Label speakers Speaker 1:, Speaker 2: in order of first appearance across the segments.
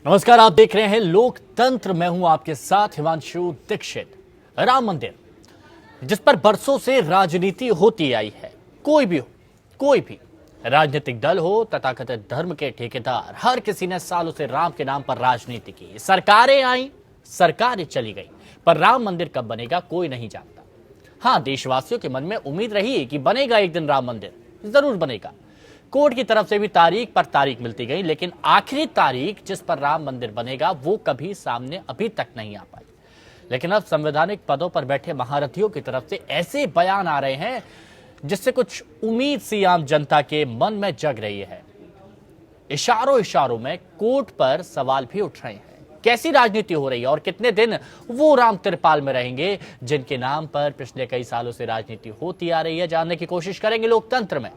Speaker 1: नमस्कार, आप देख रहे हैं लोकतंत्र। मैं हूं आपके साथ हिमांशु दीक्षित। राम मंदिर जिस पर बरसों से राजनीति होती आई है, कोई भी राजनीतिक दल हो, तथाकथित धर्म के ठेकेदार, हर किसी ने सालों से राम के नाम पर राजनीति की। सरकारें आई, सरकारें चली गई, पर राम मंदिर कब बनेगा कोई नहीं जानता। हाँ, देशवासियों के मन में उम्मीद रही कि बनेगा एक दिन राम मंदिर, जरूर बनेगा। कोर्ट की तरफ से भी तारीख पर तारीख मिलती गई, लेकिन आखिरी तारीख जिस पर राम मंदिर बनेगा वो कभी सामने अभी तक नहीं आ पाई। लेकिन अब संवैधानिक पदों पर बैठे महारथियों की तरफ से ऐसे बयान आ रहे हैं जिससे कुछ उम्मीद सी आम जनता के मन में जग रही है। इशारों में कोर्ट पर सवाल भी उठ रहे हैं। कैसी राजनीति हो रही है और कितने दिन वो राम तिरपाल में रहेंगे जिनके नाम पर पिछले कई सालों से राजनीति होती आ रही है, जानने की कोशिश करेंगे लोकतंत्र में।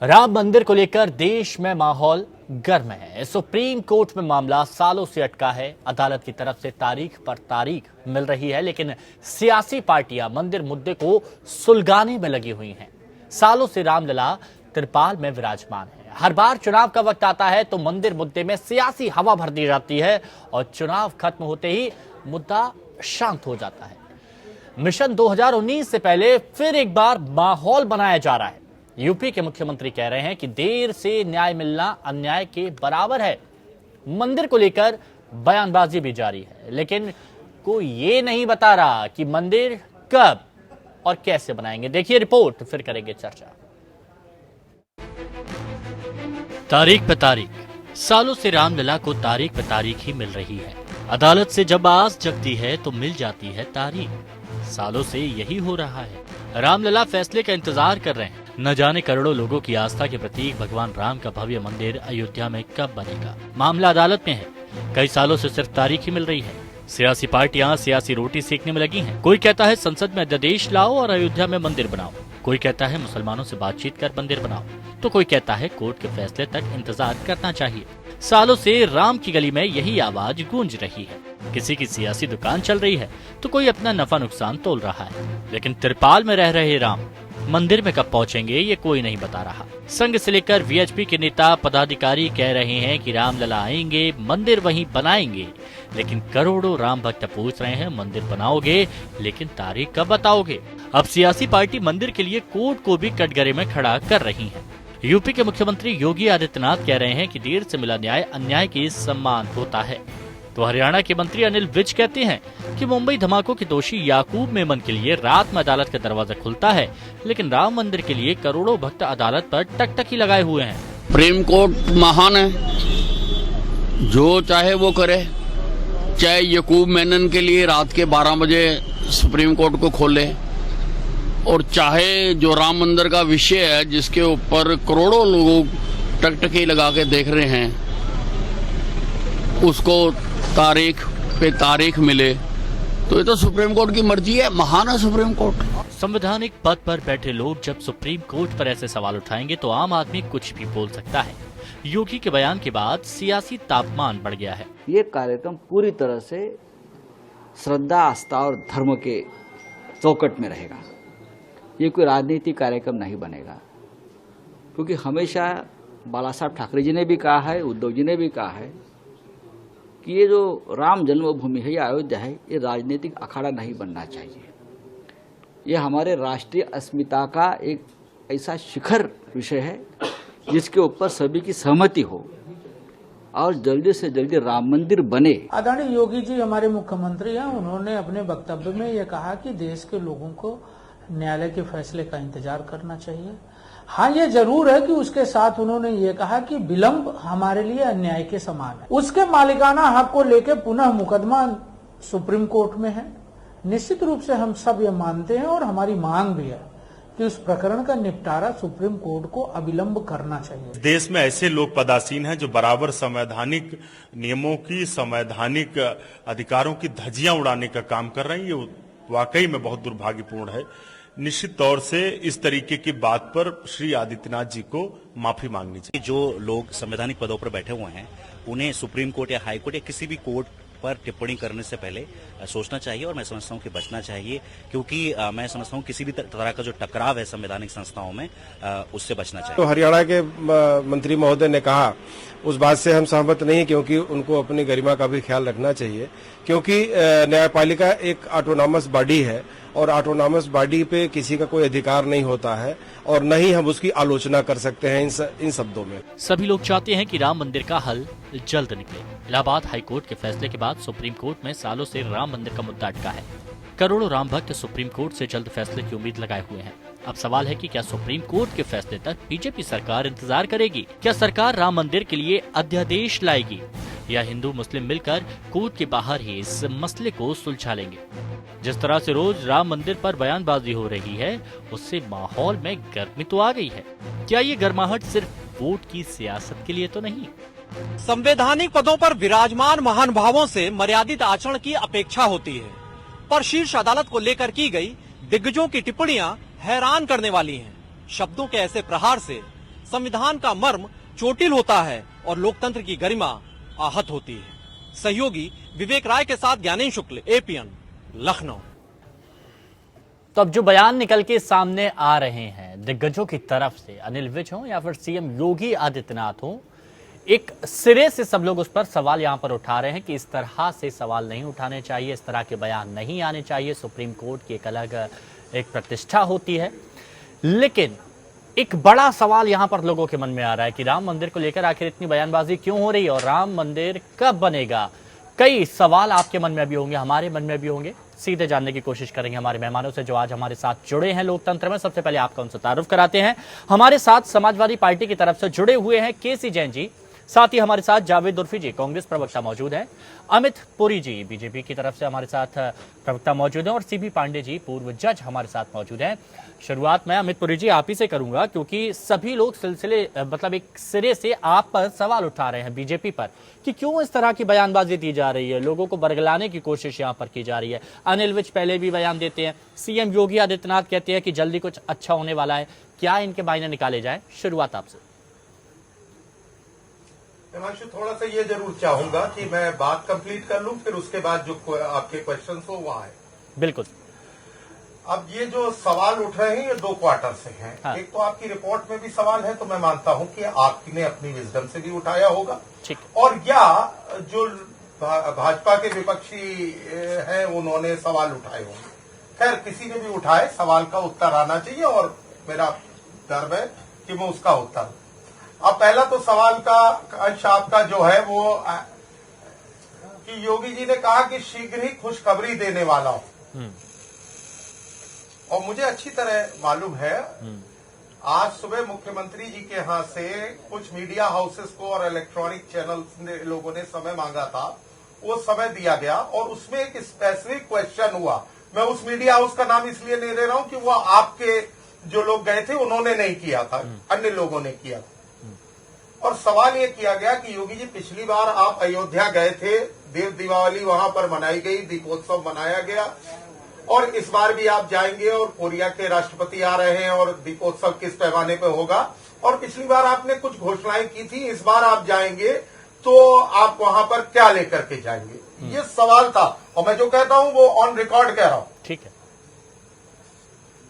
Speaker 1: राम मंदिर को लेकर देश में माहौल गर्म है। सुप्रीम कोर्ट में मामला सालों से अटका है। अदालत की तरफ से तारीख पर तारीख मिल रही है, लेकिन सियासी पार्टियां मंदिर मुद्दे को सुलगाने में लगी हुई हैं। सालों से रामलला तिरपाल में विराजमान है। हर बार चुनाव का वक्त आता है तो मंदिर मुद्दे में सियासी हवा भर दी जाती है और चुनाव खत्म होते ही मुद्दा शांत हो जाता है। मिशन 2019 से पहले फिर एक बार माहौल बनाया जा रहा है। यूपी के मुख्यमंत्री कह रहे हैं कि देर से न्याय मिलना अन्याय के बराबर है। मंदिर को लेकर बयानबाजी भी जारी है, लेकिन कोई ये नहीं बता रहा कि मंदिर कब और कैसे बनाएंगे। देखिए रिपोर्ट, फिर करेंगे चर्चा। तारीख पे तारीख, सालों से रामलला को तारीख पे तारीख ही मिल रही है। अदालत से जब आस जगती है तो मिल जाती है तारीख। सालों से यही हो रहा है। रामलला फैसले का इंतजार कर रहे हैं। न जाने करोड़ों लोगों की आस्था के प्रतीक भगवान राम का भव्य मंदिर अयोध्या में कब बनेगा। मामला अदालत में है। कई सालों से सिर्फ तारीख ही मिल रही है। सियासी पार्टियां सियासी रोटी सेकने में लगी हैं। कोई कहता है संसद में अध्यादेश लाओ और अयोध्या में मंदिर बनाओ, कोई कहता है मुसलमानों से बातचीत कर मंदिर बनाओ, तो कोई कहता है कोर्ट के फैसले तक इंतजार करना चाहिए। सालों से राम की गली में यही आवाज गूंज रही है। किसी की सियासी दुकान चल रही है तो कोई अपना नफा नुकसान तोल रहा है। लेकिन तिरपाल में रह रहे राम मंदिर में कब पहुंचेंगे ये कोई नहीं बता रहा। संघ से लेकर वीएचपी के नेता पदाधिकारी कह रहे हैं कि रामलला आएंगे, मंदिर वहीं बनाएंगे। लेकिन करोड़ों राम भक्त पूछ रहे हैं मंदिर बनाओगे लेकिन तारीख कब बताओगे। अब सियासी पार्टी मंदिर के लिए कोर्ट को भी कटघरे में खड़ा कर रही है। यूपी के मुख्यमंत्री योगी आदित्यनाथ कह रहे हैं कि देर से मिला न्याय अन्याय के सम्मान होता है, तो हरियाणा के मंत्री अनिल विज कहते हैं कि मुंबई धमाकों के दोषी याकूब मेमन के लिए रात में अदालत का दरवाजा खुलता है, लेकिन राम मंदिर के लिए करोड़ों भक्त अदालत पर टकटकी लगाए हुए हैं।
Speaker 2: सुप्रीम कोर्ट महान है, जो चाहे वो करे। चाहे याकूब मेनन के लिए रात के 12 बजे सुप्रीम कोर्ट को खोले, और चाहे जो राम मंदिर का विषय है जिसके ऊपर करोड़ों लोग टकटकी लगा के देख रहे हैं, उसको तारीख पे तारीख मिले, तो ये तो सुप्रीम कोर्ट की मर्जी है। महान है सुप्रीम कोर्ट।
Speaker 1: संवैधानिक पद पर बैठे लोग जब सुप्रीम कोर्ट पर ऐसे सवाल उठाएंगे तो आम आदमी कुछ भी बोल सकता है। योगी के बयान के बाद सियासी तापमान बढ़ गया है।
Speaker 3: ये कार्यक्रम पूरी तरह से श्रद्धा, आस्था और धर्म के चौकट में रहेगा। ये कोई राजनीतिक कार्यक्रम नहीं बनेगा, क्योंकि हमेशा बाला साहब ठाकरे जी ने भी कहा है, उद्धव जी ने भी कहा है कि ये जो राम जन्मभूमि है या अयोध्या है, ये राजनीतिक अखाड़ा नहीं बनना चाहिए। ये हमारे राष्ट्रीय अस्मिता का एक ऐसा शिखर विषय है जिसके ऊपर सभी की सहमति हो और जल्दी से जल्दी राम मंदिर बने।
Speaker 4: आदरणीय योगी जी हमारे मुख्यमंत्री हैं, उन्होंने अपने वक्तव्य में ये कहा कि देश के लोगों को न्यायालय के फैसले का इंतजार करना चाहिए। हाँ, ये जरूर है कि उसके साथ उन्होंने ये कहा कि विलंब हमारे लिए अन्याय के समान है। उसके मालिकाना हक को लेकर पुनः मुकदमा सुप्रीम कोर्ट में है। निश्चित रूप से हम सब ये मानते हैं और हमारी मांग भी है कि उस प्रकरण का निपटारा सुप्रीम कोर्ट को अविलंब करना चाहिए।
Speaker 5: देश में ऐसे लोग पदासीन हैं जो बराबर संवैधानिक नियमों की, संवैधानिक अधिकारों की धज्जियां उड़ाने का काम कर रहे हैं। ये वाकई में बहुत दुर्भाग्यपूर्ण है। निश्चित तौर से इस तरीके की बात पर श्री आदित्यनाथ जी को माफी मांगनी चाहिए।
Speaker 6: जो लोग संवैधानिक पदों पर बैठे हुए हैं उन्हें सुप्रीम कोर्ट या हाई कोर्ट या किसी भी कोर्ट पर टिप्पणी करने से पहले सोचना चाहिए और मैं समझता हूं कि बचना चाहिए, क्योंकि मैं समझता हूं किसी भी तरह का जो टकराव है संवैधानिक संस्थाओं में उससे बचना चाहिए।
Speaker 7: तो हरियाणा के मंत्री महोदय ने कहा उस बात से हम सहमत नहीं, क्योंकि उनको अपनी गरिमा का भी ख्याल रखना चाहिए, क्योंकि न्यायपालिका एक ऑटोनॉमस बॉडी है और ऑटोनॉमस बॉडी पे किसी का कोई अधिकार नहीं होता है और न ही हम उसकी आलोचना कर सकते हैं इन शब्दों में।
Speaker 1: सभी लोग चाहते हैं कि राम मंदिर का हल जल्द निकले। इलाहाबाद हाईकोर्ट के फैसले के बाद सुप्रीम कोर्ट में सालों से राम मंदिर का मुद्दा अटका है। करोड़ों राम भक्त सुप्रीम कोर्ट से जल्द फैसले की उम्मीद लगाए हुए हैं। अब सवाल है कि क्या सुप्रीम कोर्ट के फैसले तक बीजेपी सरकार इंतजार करेगी? क्या सरकार राम मंदिर के लिए अध्यादेश लाएगी या हिंदू मुस्लिम मिलकर कोर्ट के बाहर ही इस मसले को सुलझा लेंगे? जिस तरह से रोज राम मंदिर पर बयानबाजी हो रही है, उससे माहौल में गर्मी तो आ गई है। क्या ये गर्माहट सिर्फ वोट की सियासत के लिए तो नहीं?
Speaker 8: संवैधानिक पदों पर विराजमान महानुभावों से मर्यादित आचरण की अपेक्षा होती है, पर शीर्ष अदालत को लेकर की गई दिग्गजों की टिप्पणियां हैरान करने वाली हैं। शब्दों के ऐसे प्रहार से संविधान का मर्म चोटिल होता है और लोकतंत्र की गरिमा आहत होती है। सहयोगी विवेक राय के साथ ज्ञानेंद्र शुक्ल, एपीएन, लखनऊ।
Speaker 1: तो अब जो बयान निकल के सामने आ रहे हैं दिग्गजों की तरफ से, अनिल विज हो या फिर सीएम योगी आदित्यनाथ हो, एक सिरे से सब लोग उस पर सवाल यहां पर उठा रहे हैं कि इस तरह से सवाल नहीं उठाने चाहिए, इस तरह के बयान नहीं आने चाहिए। सुप्रीम कोर्ट की एक अलग एक प्रतिष्ठा होती है। लेकिन एक बड़ा सवाल यहां पर लोगों के मन में आ रहा है कि राम मंदिर को लेकर आखिर इतनी बयानबाजी क्यों हो रही है और राम मंदिर कब बनेगा? कई सवाल आपके मन में भी होंगे, हमारे मन में भी होंगे। सीधे जानने की कोशिश करेंगे हमारे मेहमानों से जो आज हमारे साथ जुड़े हैं लोकतंत्र में। सबसे पहले आपका उनसे तारुफ कराते हैं। हमारे साथ समाजवादी पार्टी की तरफ से जुड़े हुए हैं केसी जैन जी, साथ ही हमारे साथ जावेद उर्फी जी कांग्रेस प्रवक्ता मौजूद हैं, अमित पुरी जी बीजेपी की तरफ से हमारे साथ प्रवक्ता मौजूद हैं और सीबी पांडे जी पूर्व जज हमारे साथ मौजूद हैं। शुरुआत मैं अमित पुरी जी आप ही से करूंगा, क्योंकि सभी लोग सिलसिले मतलब एक सिरे से आप पर सवाल उठा रहे हैं बीजेपी पर कि क्यों इस तरह की बयानबाजी दी जा रही है, लोगों को बरगलाने की कोशिश यहां पर की जा रही है। अनिल विज पहले भी बयान देते हैं, सीएम योगी आदित्यनाथ कहते हैं कि जल्दी कुछ अच्छा होने वाला है। क्या इनके मायने निकाले जाए? शुरुआत आपसे।
Speaker 9: हिमांशु, थोड़ा सा ये जरूर चाहूंगा कि मैं बात कंप्लीट कर लूं, फिर उसके बाद जो आपके क्वेश्चंस हो वो आए।
Speaker 1: बिल्कुल।
Speaker 9: अब ये जो सवाल उठ रहे हैं ये दो क्वार्टर से हैं।
Speaker 1: हाँ।
Speaker 9: एक तो आपकी रिपोर्ट में भी सवाल है, तो मैं मानता हूं कि आपने अपनी विजडम से भी उठाया होगा,
Speaker 1: ठीक।
Speaker 9: और या जो भाजपा के विपक्षी हैं उन्होंने सवाल उठाए होंगे। खैर, किसी ने भी उठाए, सवाल का उत्तर आना चाहिए और मेरा गर्व है कि मैं उसका उत्तर। अब पहला तो सवाल का अंश आपका जो है वो कि योगी जी ने कहा कि शीघ्र ही खुशखबरी देने वाला हूं, और मुझे अच्छी तरह मालूम है आज सुबह मुख्यमंत्री जी के यहां से कुछ मीडिया हाउसेस को और इलेक्ट्रॉनिक चैनल्स ने लोगों ने समय मांगा था, वो समय दिया गया और उसमें एक स्पेसिफिक क्वेश्चन हुआ। मैं उस मीडिया हाउस का नाम इसलिए नहीं दे रहा हूं कि वो आपके जो लोग गए थे उन्होंने नहीं किया था, अन्य लोगों ने किया था। और सवाल ये किया गया कि योगी जी, पिछली बार आप अयोध्या गए थे, देव दीपावली वहां पर मनाई गई, दीपोत्सव मनाया गया, और इस बार भी आप जाएंगे और कोरिया के राष्ट्रपति आ रहे हैं और दीपोत्सव किस पैमाने पे होगा, और पिछली बार आपने कुछ घोषणाएं की थी, इस बार आप जाएंगे तो आप वहां पर क्या लेकर के जाएंगे? ये सवाल था, और मैं जो कहता हूं वो ऑन रिकॉर्ड कह रहा हूं।
Speaker 1: ठीक है।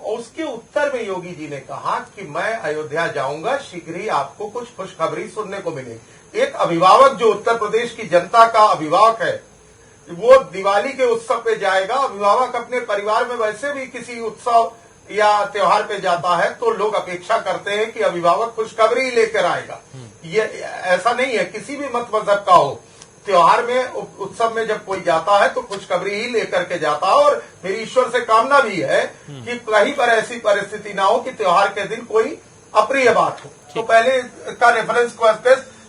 Speaker 9: उसके उत्तर में योगी जी ने कहा कि मैं अयोध्या जाऊंगा, शीघ्र ही आपको कुछ खुशखबरी सुनने को मिलेगी। एक अभिभावक जो उत्तर प्रदेश की जनता का अभिभावक है, वो दिवाली के उत्सव पे जाएगा। अभिभावक अपने परिवार में वैसे भी किसी उत्सव या त्योहार पे जाता है तो लोग अपेक्षा करते हैं कि अभिभावक खुशखबरी लेकर आएगा। ये ऐसा नहीं है, किसी भी मत मजहब का हो, त्योहार में उत्सव में जब कोई जाता है तो खुशखबरी ही लेकर के जाता है। और मेरी ईश्वर से कामना भी है कि कहीं पर ऐसी परिस्थिति ना हो कि त्योहार के दिन कोई अप्रिय बात हो। तो पहले का रेफरेंस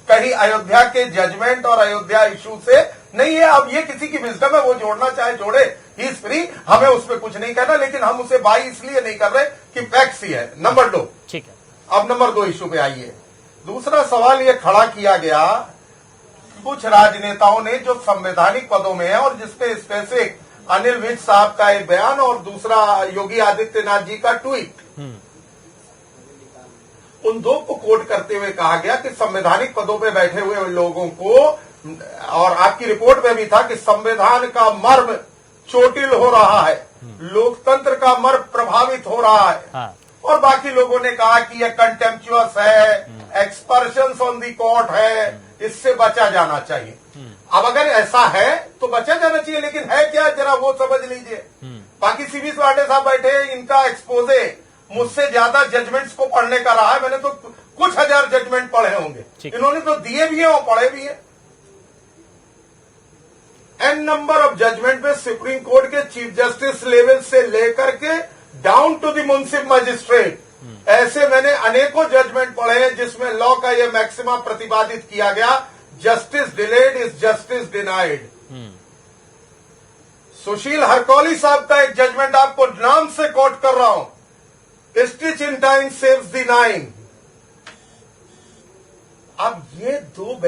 Speaker 9: कहीं अयोध्या के जजमेंट और अयोध्या इशू से नहीं है। अब ये किसी की विजडम है, वो जोड़ना चाहे जोड़े, ही इज फ्री, हमें उस पर कुछ नहीं करना, लेकिन हम उसे बाई इसलिए नहीं कर रहे कि फैक्ट्स ही है। नंबर 2,
Speaker 1: ठीक है।
Speaker 9: अब नंबर 2 इशू पे आइए। दूसरा सवाल ये खड़ा किया गया कुछ राजनेताओं ने जो संवैधानिक पदों में है, और जिसपे स्पेसिफिक अनिल विज साहब का एक बयान और दूसरा योगी आदित्यनाथ जी का ट्वीट, उन दो को कोट करते हुए कहा गया कि संवैधानिक पदों पे बैठे हुए लोगों को और आपकी रिपोर्ट में भी था कि संविधान का मर्म चोटिल हो रहा है, लोकतंत्र का मर्म प्रभावित हो रहा है।
Speaker 1: हाँ।
Speaker 9: और बाकी लोगों ने कहा कि यह कंटेम्पचुअस है, एक्सपर्शंस ऑन दी कोर्ट है, इससे बचा जाना चाहिए। अब अगर ऐसा है तो बचा जाना चाहिए, लेकिन है क्या जरा वो समझ लीजिए। बाकी सीवी पांडे साहब बैठे, इनका एक्सपोजे मुझसे ज्यादा जजमेंट्स को पढ़ने का रहा है। मैंने तो कुछ हजार जजमेंट पढ़े होंगे, इन्होंने तो दिए भी हैं और पढ़े भी हैं। एन नंबर ऑफ जजमेंट में सुप्रीम कोर्ट के चीफ जस्टिस लेवल से लेकर के down to the municipal magistrate, ऐसे मैंने अनेकों जजमेंट पढ़े हैं जिसमें लॉ का यह मैक्सिमा प्रतिपादित किया गया, justice delayed is justice denied. Sushil Harkauli साहब का एक जजमेंट आपको नाम से कोट कर रहा हूं, stitch in time saves the nine. अब ये दो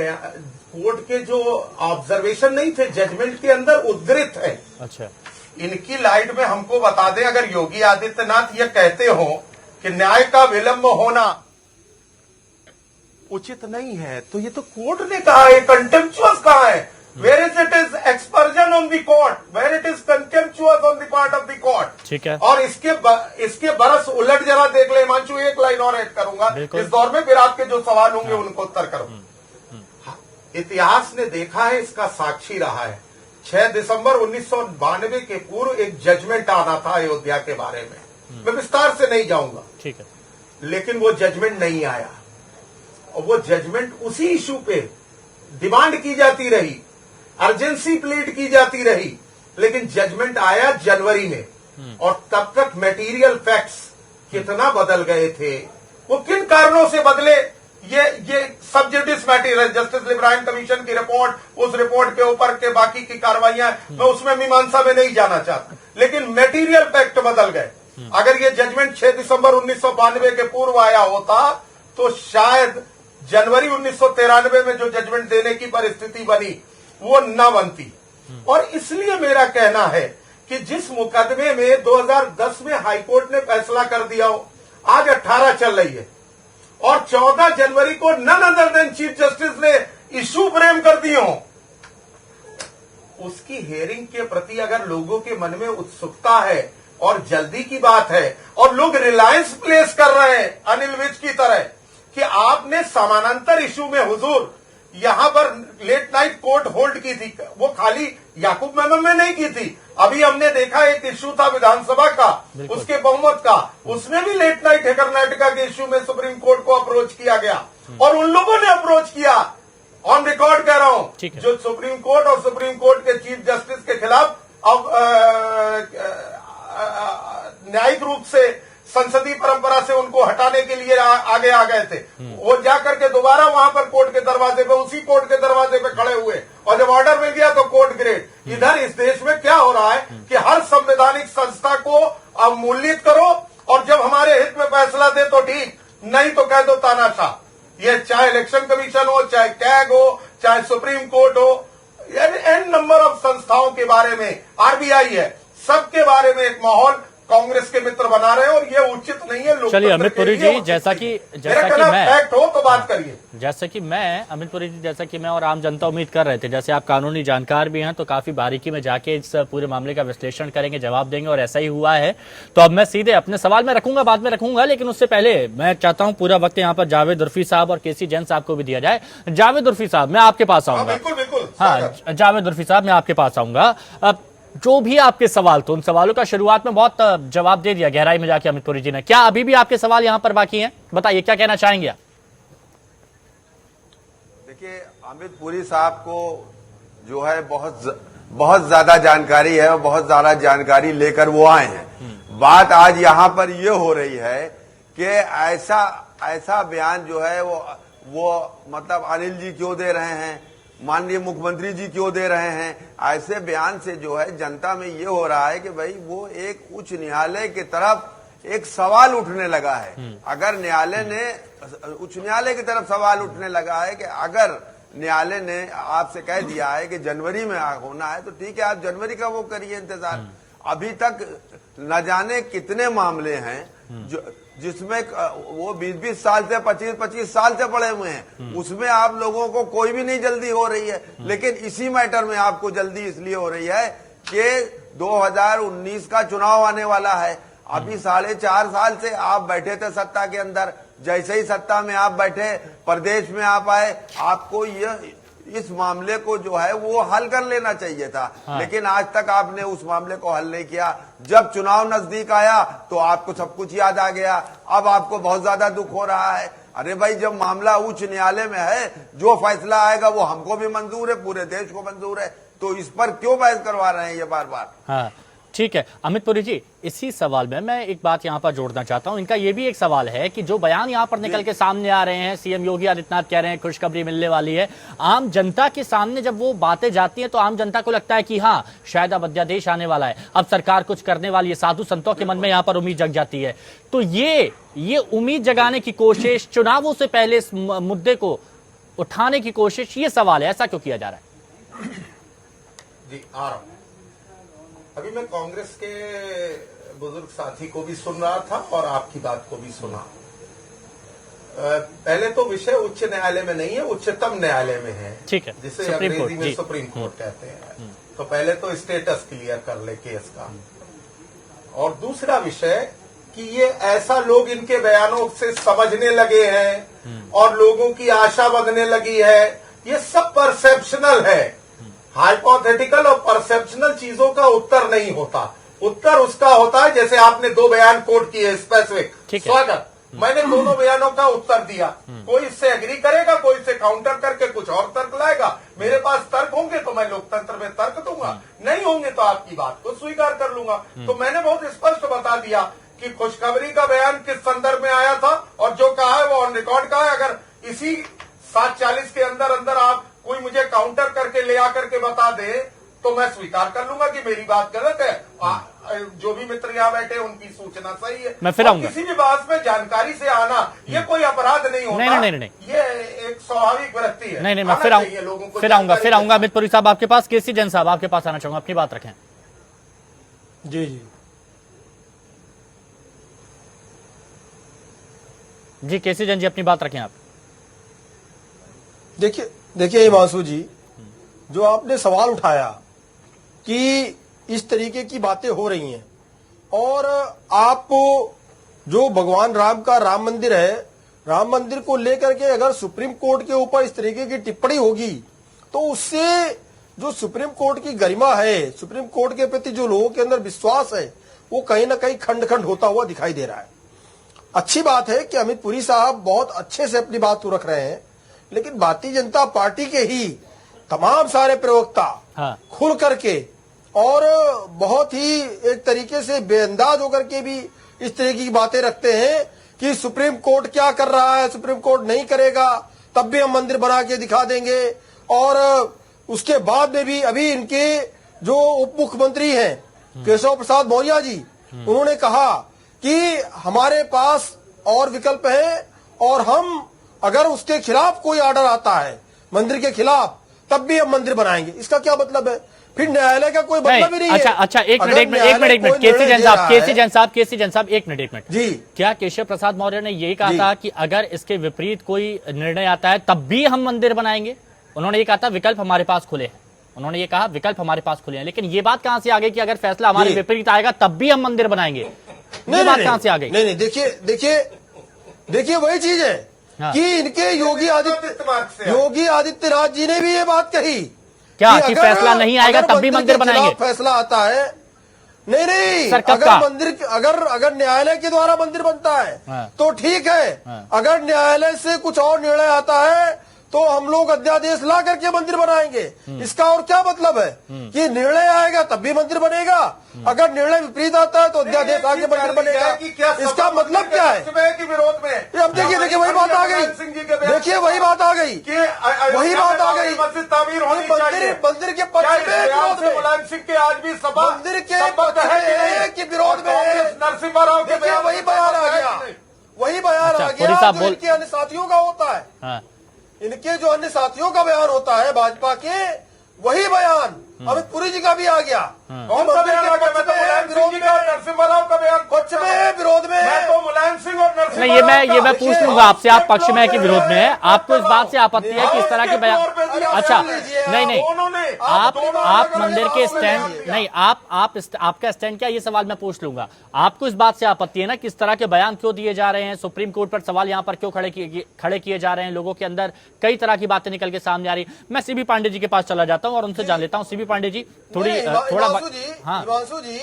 Speaker 9: कोर्ट के जो ऑब्जर्वेशन नहीं थे, जजमेंट के अंदर उद्धृत है।
Speaker 1: अच्छा,
Speaker 9: इनकी लाइट में हमको बता दें, अगर योगी आदित्यनाथ ये कहते हो कि न्याय का विलंब होना उचित नहीं है, तो ये तो कोर्ट ने कहा है, कंटेम्पचुअस कहा है। Where is it is aspersion on the court, where it is contemptuous on the part of the court.
Speaker 1: ठीक है।
Speaker 9: और इसके बरस उलट जरा देख ले हिमांशु, एक लाइन और ऐड करूंगा इस दौर में, फिर आपके जो सवाल होंगे उनको उत्तर करो। इतिहास ने देखा है, इसका साक्षी रहा है। 6 दिसंबर 1992 के पूर्व एक जजमेंट आना था अयोध्या के बारे में, मैं विस्तार से नहीं जाऊंगा,
Speaker 1: ठीक है,
Speaker 9: लेकिन वो जजमेंट नहीं आया। और वो जजमेंट उसी इशू पे डिमांड की जाती रही, अर्जेंसी प्लीड की जाती रही, लेकिन जजमेंट आया जनवरी में। और तब तक मटेरियल फैक्ट्स कितना बदल गए थे, वो किन कारणों से बदले, ये सब जुडिस मैटर है। जस्टिस लिब्रायन कमीशन की रिपोर्ट, उस रिपोर्ट के ऊपर के बाकी की कार्रवाइयां, मैं उसमें मीमांसा में नहीं जाना चाहता, लेकिन मटेरियल फैक्ट बदल गए। अगर ये जजमेंट 6 दिसंबर 1992 के पूर्व आया होता तो शायद जनवरी 1993 में जो जजमेंट देने की परिस्थिति बनी वो न बनती। और इसलिए मेरा कहना है कि जिस मुकदमे में 2010 में हाईकोर्ट ने फैसला कर दिया हो, आज 18 चल रही है, और 14 जनवरी को none other than chief justice ने इशू फ्रेम कर दिए हो, उसकी हेयरिंग के प्रति अगर लोगों के मन में उत्सुकता है और जल्दी की बात है, और लोग रिलायंस प्लेस कर रहे हैं अनिल विज की तरह कि आपने समानांतर इशू में हुजूर यहां पर लेट नाइट कोर्ट होल्ड की थी, वो खाली याकूब मेमन में नहीं की थी। अभी हमने देखा एक इशू था विधानसभा का, उसके बहुमत का, उसमें भी लेट नाइट है कर्नाटका के इशू में सुप्रीम कोर्ट को अप्रोच किया गया, और उन लोगों ने अप्रोच किया, ऑन रिकॉर्ड कह रहा हूं, जो सुप्रीम कोर्ट और सुप्रीम कोर्ट के चीफ जस्टिस के खिलाफ अब न्यायिक रूप से संसदीय परंपरा से उनको हटाने के लिए आगे आ गए थे। वो जाकर के दोबारा वहां पर कोर्ट के दरवाजे पे, उसी कोर्ट के दरवाजे पे खड़े हुए, और जब ऑर्डर मिल गया तो कोर्ट ग्रेड। इधर इस देश में क्या हो रहा है कि हर संवैधानिक संस्था को अवमूल्यित करो, और जब हमारे हित में फैसला दे तो ठीक, नहीं तो कह दो तानाशाह। ये चाहे इलेक्शन कमीशन हो, चाहे कैग हो, चाहे सुप्रीम कोर्ट हो, एन नंबर ऑफ संस्थाओं के बारे में, आरबीआई है, सबके बारे में एक माहौल कांग्रेस के मित्र बना रहे हैं, और ये उचित नहीं है।
Speaker 1: चलिए अमित पुरी जी, जैसा कि मैं
Speaker 9: फैक्ट हो तो बात करिए।
Speaker 1: जैसा कि मैं अमित पुरी जी, जैसा कि मैं और आम जनता उम्मीद कर रहे थे, जैसे आप कानूनी जानकार भी हैं तो काफी बारीकी में जाके इस पूरे मामले का विश्लेषण करेंगे, जवाब देंगे, और ऐसा ही हुआ है। तो अब मैं सीधे अपने सवाल में रखूंगा, बाद में रखूंगा, लेकिन उससे पहले मैं चाहता हूं पूरा वक्त यहाँ पर जावेद उर्फी साहब और केसी जैन साहब को भी दिया जाए। जावेद उर्फी साहब, मैं आपके पास आऊंगा।
Speaker 9: बिल्कुल।
Speaker 1: हाँ, जावेद उर्फी साहब, मैं आपके पास आऊंगा। जो भी आपके सवाल थे, उन सवालों का शुरुआत में बहुत जवाब दे दिया गहराई में जाके अमित पुरी जी ने। क्या अभी भी आपके सवाल यहां पर बाकी हैं? बताइए, क्या कहना चाहेंगे आप?
Speaker 10: देखिए, अमित पुरी साहब को जो है बहुत ज्यादा जानकारी है, और बहुत ज्यादा जानकारी लेकर वो आए हैं। बात आज यहाँ पर ये हो रही है कि ऐसा बयान जो है वो मतलब अनिल जी क्यों दे रहे हैं, माननीय मुख्यमंत्री जी क्यों दे रहे हैं। ऐसे बयान से जो है जनता में ये हो रहा है कि भाई वो एक उच्च न्यायालय की तरफ एक सवाल उठने लगा है। अगर उच्च न्यायालय की तरफ सवाल उठने लगा है कि अगर न्यायालय ने आपसे कह दिया है कि जनवरी में होना है, तो ठीक है, आप जनवरी का वो करिए इंतजार। अभी तक न जाने कितने मामले हैं जिसमें वो 20-20 साल से 25-25 साल से पड़े हुए हैं, उसमें आप लोगों को कोई भी नहीं जल्दी हो रही है। लेकिन इसी मैटर में आपको जल्दी इसलिए हो रही है कि 2019 का चुनाव आने वाला है। अभी 4.5 साल से आप बैठे थे सत्ता के अंदर, जैसे ही सत्ता में आप बैठे, प्रदेश में आप आए, आपको इस मामले को जो है वो हल कर लेना चाहिए था। लेकिन आज तक आपने उस मामले को हल नहीं किया। जब चुनाव नजदीक आया तो आपको सब कुछ याद आ गया, अब आपको बहुत ज्यादा दुख हो रहा है। अरे भाई, जब मामला उच्च न्यायालय में है, जो फैसला आएगा वो हमको भी मंजूर है, पूरे देश को मंजूर है, तो इस पर क्यों बहस करवा रहे हैं ये बार बार?
Speaker 1: हाँ, ठीक है अमित पुरी जी, इसी सवाल में मैं एक बात यहाँ पर जोड़ना चाहता हूँ। इनका ये भी एक सवाल है कि जो बयान यहाँ पर निकल के सामने आ रहे हैं, सीएम योगी आदित्यनाथ कह रहे हैं खुशखबरी मिलने वाली है, आम जनता के सामने जब वो बातें जाती हैं तो आम जनता को लगता है कि हाँ शायद अब अध्यादेश आने वाला है, अब सरकार कुछ करने वाली है, साधु संतों के मन में यहाँ पर उम्मीद जग जाती है। तो ये उम्मीद जगाने की कोशिश, चुनावों से पहले इस मुद्दे को उठाने की कोशिश, ये सवाल है, ऐसा क्यों किया जा रहा है?
Speaker 9: जी आ रहा हूं। अभी मैं कांग्रेस के बुजुर्ग साथी को भी सुन रहा था और आपकी बात को भी सुना। पहले तो विषय उच्च न्यायालय में नहीं है, उच्चतम न्यायालय में है,
Speaker 1: ठीक है,
Speaker 9: जिसे अंग्रेजी में सुप्रीम कोर्ट कहते हैं। तो पहले तो स्टेटस क्लियर कर ले केस का। और दूसरा विषय कि ये ऐसा लोग इनके बयानों से समझने लगे हैं और लोगों की आशा बढ़ने लगी है, ये सब परसेप्शनल है। हाइपोथेटिकल और परसेप्शनल चीजों का उत्तर नहीं होता। उत्तर उसका होता है, जैसे आपने 2 बयान कोट किए स्पेसिफिक, स्वागत, मैंने दोनों बयानों का उत्तर दिया। कोई इससे एग्री करेगा, कोई इससे काउंटर करके कुछ और तर्क लाएगा। मेरे पास तर्क होंगे तो मैं लोकतंत्र में तर्क दूंगा, नहीं होंगे तो आपकी बात को स्वीकार कर लूंगा। तो मैंने बहुत स्पष्ट बता दिया कि खुशखबरी का बयान किस संदर्भ में आया था और जो कहा है वो ऑन रिकॉर्ड का है। अगर इसी 7:40 के अंदर अंदर आप कोई मुझे काउंटर करके ले आकर के बता दे तो मैं स्वीकार कर लूंगा कि मेरी बात गलत है। जो भी मित्र यहाँ बैठे उनकी सूचना सही है।
Speaker 1: मैं फिर आऊंगा।
Speaker 9: किसी भी बात में जानकारी से आना ये कोई अपराध नहीं होता।
Speaker 1: नहीं।
Speaker 9: ये एक स्वाभाविक वृत्ति है।
Speaker 1: नहीं, मैं फिर आऊंगा अमित पुरी साहब आपके पास। केसी जैन साहब आपके पास आना चाहूंगा, अपनी बात रखें। जी केसी जैन जी अपनी बात रखें आप।
Speaker 11: देखिए हिमांशु जी, जो आपने सवाल उठाया कि इस तरीके की बातें हो रही हैं और आपको जो भगवान राम का राम मंदिर है, राम मंदिर को लेकर के अगर सुप्रीम कोर्ट के ऊपर इस तरीके की टिप्पणी होगी तो उससे जो सुप्रीम कोर्ट की गरिमा है, सुप्रीम कोर्ट के प्रति जो लोगों के अंदर विश्वास है, वो कहीं ना कहीं खंड खंड होता हुआ दिखाई दे रहा है। अच्छी बात है कि अमित पुरी साहब बहुत अच्छे से अपनी बात को रख रहे हैं, लेकिन भारतीय जनता पार्टी के ही तमाम सारे प्रवक्ता खुल करके और बहुत ही एक तरीके से बेअंदाज होकर के भी इस तरह की बातें रखते हैं कि सुप्रीम कोर्ट क्या कर रहा है, सुप्रीम कोर्ट नहीं करेगा तब भी हम मंदिर बना के दिखा देंगे। और उसके बाद में भी अभी इनके जो उप मुख्यमंत्री हैं केशव प्रसाद मौर्य जी, उन्होंने कहा कि हमारे पास और विकल्प है और हम अगर उसके खिलाफ कोई ऑर्डर आता है मंदिर के खिलाफ तब भी हम मंदिर बनाएंगे। इसका क्या मतलब है? फिर न्यायालय का कोई मतलब ही नहीं है।
Speaker 1: अच्छा एक मिनट केसी जैन साहब एक मिनट जी। क्या केशव प्रसाद मौर्य ने यही कहा था कि अगर इसके विपरीत कोई निर्णय आता है तब भी हम मंदिर बनाएंगे? उन्होंने ये कहा था विकल्प हमारे पास खुले हैं, उन्होंने ये कहा विकल्प हमारे पास खुले हैं, लेकिन ये बात कहां से आ गई कि अगर फैसला हमारे विपरीत आएगा तब भी हम मंदिर बनाएंगे? ये बात कहां से आ गई?
Speaker 11: नहीं, देखिए वही चीज है कि इनके योगी आदित्यनाथ जी ने भी ये बात कही
Speaker 1: क्या कि फैसला नहीं आएगा तब भी मंदिर बनाएंगे।
Speaker 11: फैसला आता है नहीं अगर न्यायालय के द्वारा मंदिर बनता है तो ठीक है, अगर न्यायालय से कुछ और निर्णय आता है तो हम लोग अध्यादेश ला करके मंदिर बनाएंगे। इसका और क्या मतलब है कि निर्णय आएगा तब भी मंदिर बनेगा, अगर निर्णय विपरीत आता है तो अध्यादेश आगे मंदिर बनेगा। इसका मतलब क्या है?
Speaker 9: विरोध में
Speaker 11: अब देखिए वही बात आ गई, वही बात आ गई मंदिर के पक्ष में
Speaker 9: मुलायम सिंह के आज भी सभा
Speaker 11: मंदिर के विरोध में
Speaker 9: नरसिम्हा राव के
Speaker 11: वही बयान आ गया, जो इनके अन्य साथियों का होता है। इनके जो अन्य साथियों का बयान होता है भाजपा के, वही बयान अमित पुरी जी का भी आ गया।
Speaker 9: कौन सा बयान आ गया?
Speaker 1: नहीं, ये मैं पूछ लूंगा आपसे, आप पक्ष में है कि विरोध में है? आपको इस बात से आपत्ति है कि इस तरह के बयान? अच्छा, नहीं, आप मंदिर के स्टैंड नहीं, आपका स्टैंड क्या, ये सवाल मैं पूछ लूंगा। आपको इस बात से आपत्ति है ना कि इस तरह के बयान क्यों दिए जा रहे हैं? सुप्रीम कोर्ट पर सवाल यहाँ पर क्यों खड़े किए जा रहे हैं? लोगों के अंदर कई तरह की बातें निकल के सामने आ रही। मैं सीबी पांडे जी के पास चला जाता हूँ और उनसे जान लेता हूँ। सीबी पांडे जी, थोड़ा
Speaker 11: हिमांशु जी,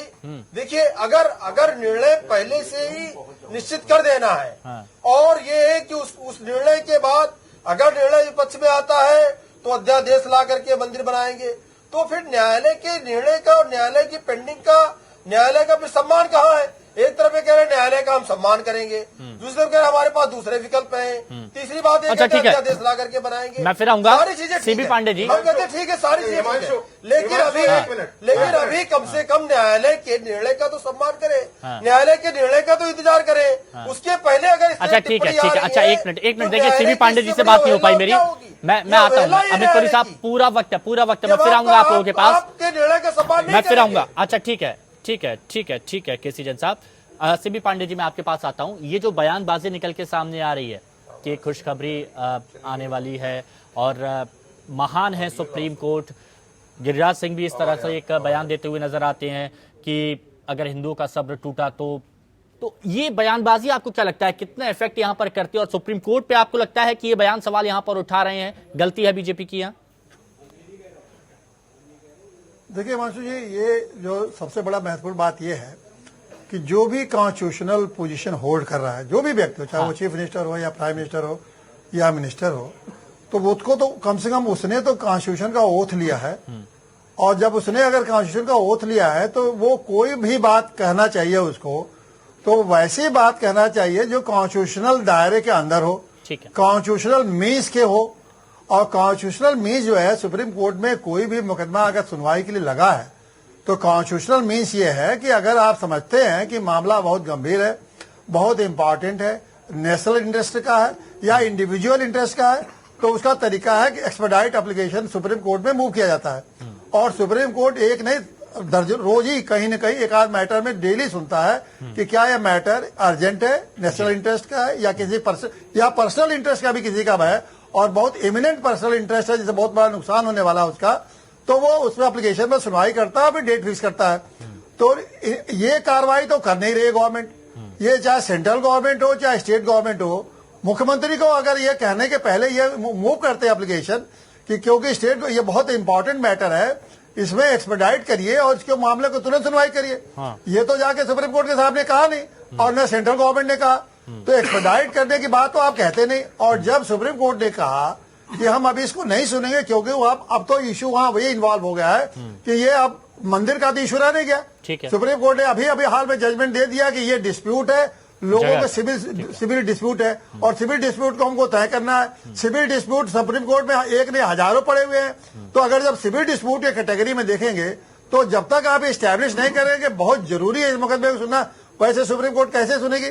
Speaker 11: देखिए, अगर निर्णय पहले से ही निश्चित कर देना है और ये है कि उस निर्णय के बाद अगर निर्णय विपक्ष में आता है तो अध्यादेश ला करके मंदिर बनाएंगे, तो फिर न्यायालय के निर्णय का और न्यायालय की पेंडिंग का, न्यायालय का फिर सम्मान कहाँ है? एक तरफ कह रहे हैं न्यायालय का हम सम्मान करेंगे, दूसरी तरफ कह रहे हमारे पास दूसरे विकल्प हैं, तीसरी बात है
Speaker 1: अच्छा, ठीक है,
Speaker 11: अध्यादेश ला करके बनाएंगे।
Speaker 1: मैं फिर आऊंगा।
Speaker 11: सारी चीजें
Speaker 1: सीबी पांडे जी,
Speaker 11: हम कहते हैं ठीक है, सारी चीजें, लेकिन अभी कम से कम न्यायालय के निर्णय का तो सम्मान करे, न्यायालय के निर्णय का तो इंतजार करे, उसके पहले अगर
Speaker 1: अच्छा ठीक है, अच्छा एक मिनट देखिए, सीबी पांडे जी से बात नहीं हो पाई मेरी, मैं आता हूँ। अमित पुरी साहब, पूरा वक्त है, मैं फिर आऊंगा आप लोगों के पास,
Speaker 11: निर्णय का सम्मान
Speaker 1: मैं फिर आऊंगा। अच्छा ठीक है केसी जैन साहब, सीबी पांडे जी मैं आपके पास आता हूं। ये जो बयानबाजी निकल के सामने आ रही है कि खुशखबरी आने वाली है और महान है सुप्रीम कोर्ट, गिरिराज सिंह भी इस तरह से एक बयान देते हुए नजर आते हैं कि अगर हिंदुओं का सब्र टूटा तो ये बयानबाजी आपको क्या लगता है कितना इफेक्ट यहां पर करती है? और सुप्रीम कोर्ट पे आपको लगता है कि ये बयान सवाल यहां पर उठा रहे हैं, गलती है बीजेपी की यहाँ?
Speaker 12: देखिए हिमांशु जी, ये जो सबसे बड़ा महत्वपूर्ण बात यह है कि जो भी कॉन्स्टिट्यूशनल पोजीशन होल्ड कर रहा है, जो भी व्यक्ति हो, चाहे वो चीफ मिनिस्टर हो या प्राइम मिनिस्टर हो या मिनिस्टर हो, तो उसको तो कम से कम उसने तो कॉन्स्टिट्यूशन का ओथ लिया है, और जब उसने अगर कॉन्स्टिट्यूशन का ओथ लिया है तो वो कोई भी बात कहना चाहिए उसको, तो वैसी बात कहना चाहिए जो कॉन्स्टिट्यूशनल दायरे के अंदर हो, कॉन्स्टिट्यूशनल मीन्स के हो। और कॉन्स्टिट्यूशनल मीन्स जो है, सुप्रीम कोर्ट में कोई भी मुकदमा अगर सुनवाई के लिए लगा है तो कॉन्स्टिट्यूशनल मीन्स ये है कि अगर आप समझते हैं कि मामला बहुत गंभीर है, बहुत इंपॉर्टेंट है, नेशनल इंटरेस्ट का है या इंडिविजुअल इंटरेस्ट का है, तो उसका तरीका है कि एक्सपेडाइट एप्लीकेशन सुप्रीम कोर्ट में मूव किया जाता है। और सुप्रीम कोर्ट एक नहीं दर्जन रोज ही कहीं न कहीं एक आध मैटर में डेली सुनता है कि क्या यह मैटर अर्जेंट है, नेशनल इंटरेस्ट का है या किसी पर्सनल इंटरेस्ट का भी किसी का है, और बहुत इमिनेंट पर्सनल इंटरेस्ट है जिससे बहुत बड़ा नुकसान होने वाला है उसका, तो वो उसमें एप्लीकेशन में सुनवाई करता है, फिर डेट फिक्स करता है। तो ये कार्रवाई तो कर नहीं रही गवर्नमेंट, ये चाहे सेंट्रल गवर्नमेंट हो चाहे स्टेट गवर्नमेंट हो। मुख्यमंत्री को अगर ये कहने के पहले ये मूव करते एप्लीकेशन कि क्योंकि स्टेट को ये बहुत इंपॉर्टेंट मैटर है, इसमें एक्सपेडाइट करिए और इसके मामले को तुरंत सुनवाई करिए। ये तो जाके सुप्रीम कोर्ट के साहब ने कहा नहीं और न सेंट्रल गवर्नमेंट ने कहा, तो एक्सपेडाइट करने की बात तो आप कहते नहीं। और जब सुप्रीम कोर्ट ने कहा कि हम अभी इसको नहीं सुनेंगे क्योंकि अब तो इशू वहां वही इन्वॉल्व हो गया है कि ये अब मंदिर का तो इशू रह नहीं गया। सुप्रीम कोर्ट ने अभी हाल में जजमेंट दे दिया कि ये डिस्प्यूट है, लोगों का सिविल डिस्प्यूट है और सिविल डिस्प्यूट को हमको तय करना है। सिविल डिस्प्यूट सुप्रीम कोर्ट में एक ने हजारों पड़े हुए हैं, तो अगर जब सिविल डिस्प्यूट के कैटेगरी में देखेंगे तो जब तक आप स्टैब्लिश नहीं करेंगे, बहुत जरूरी है इस मुकदमे को सुनना, वैसे सुप्रीम कोर्ट कैसे सुनेगी?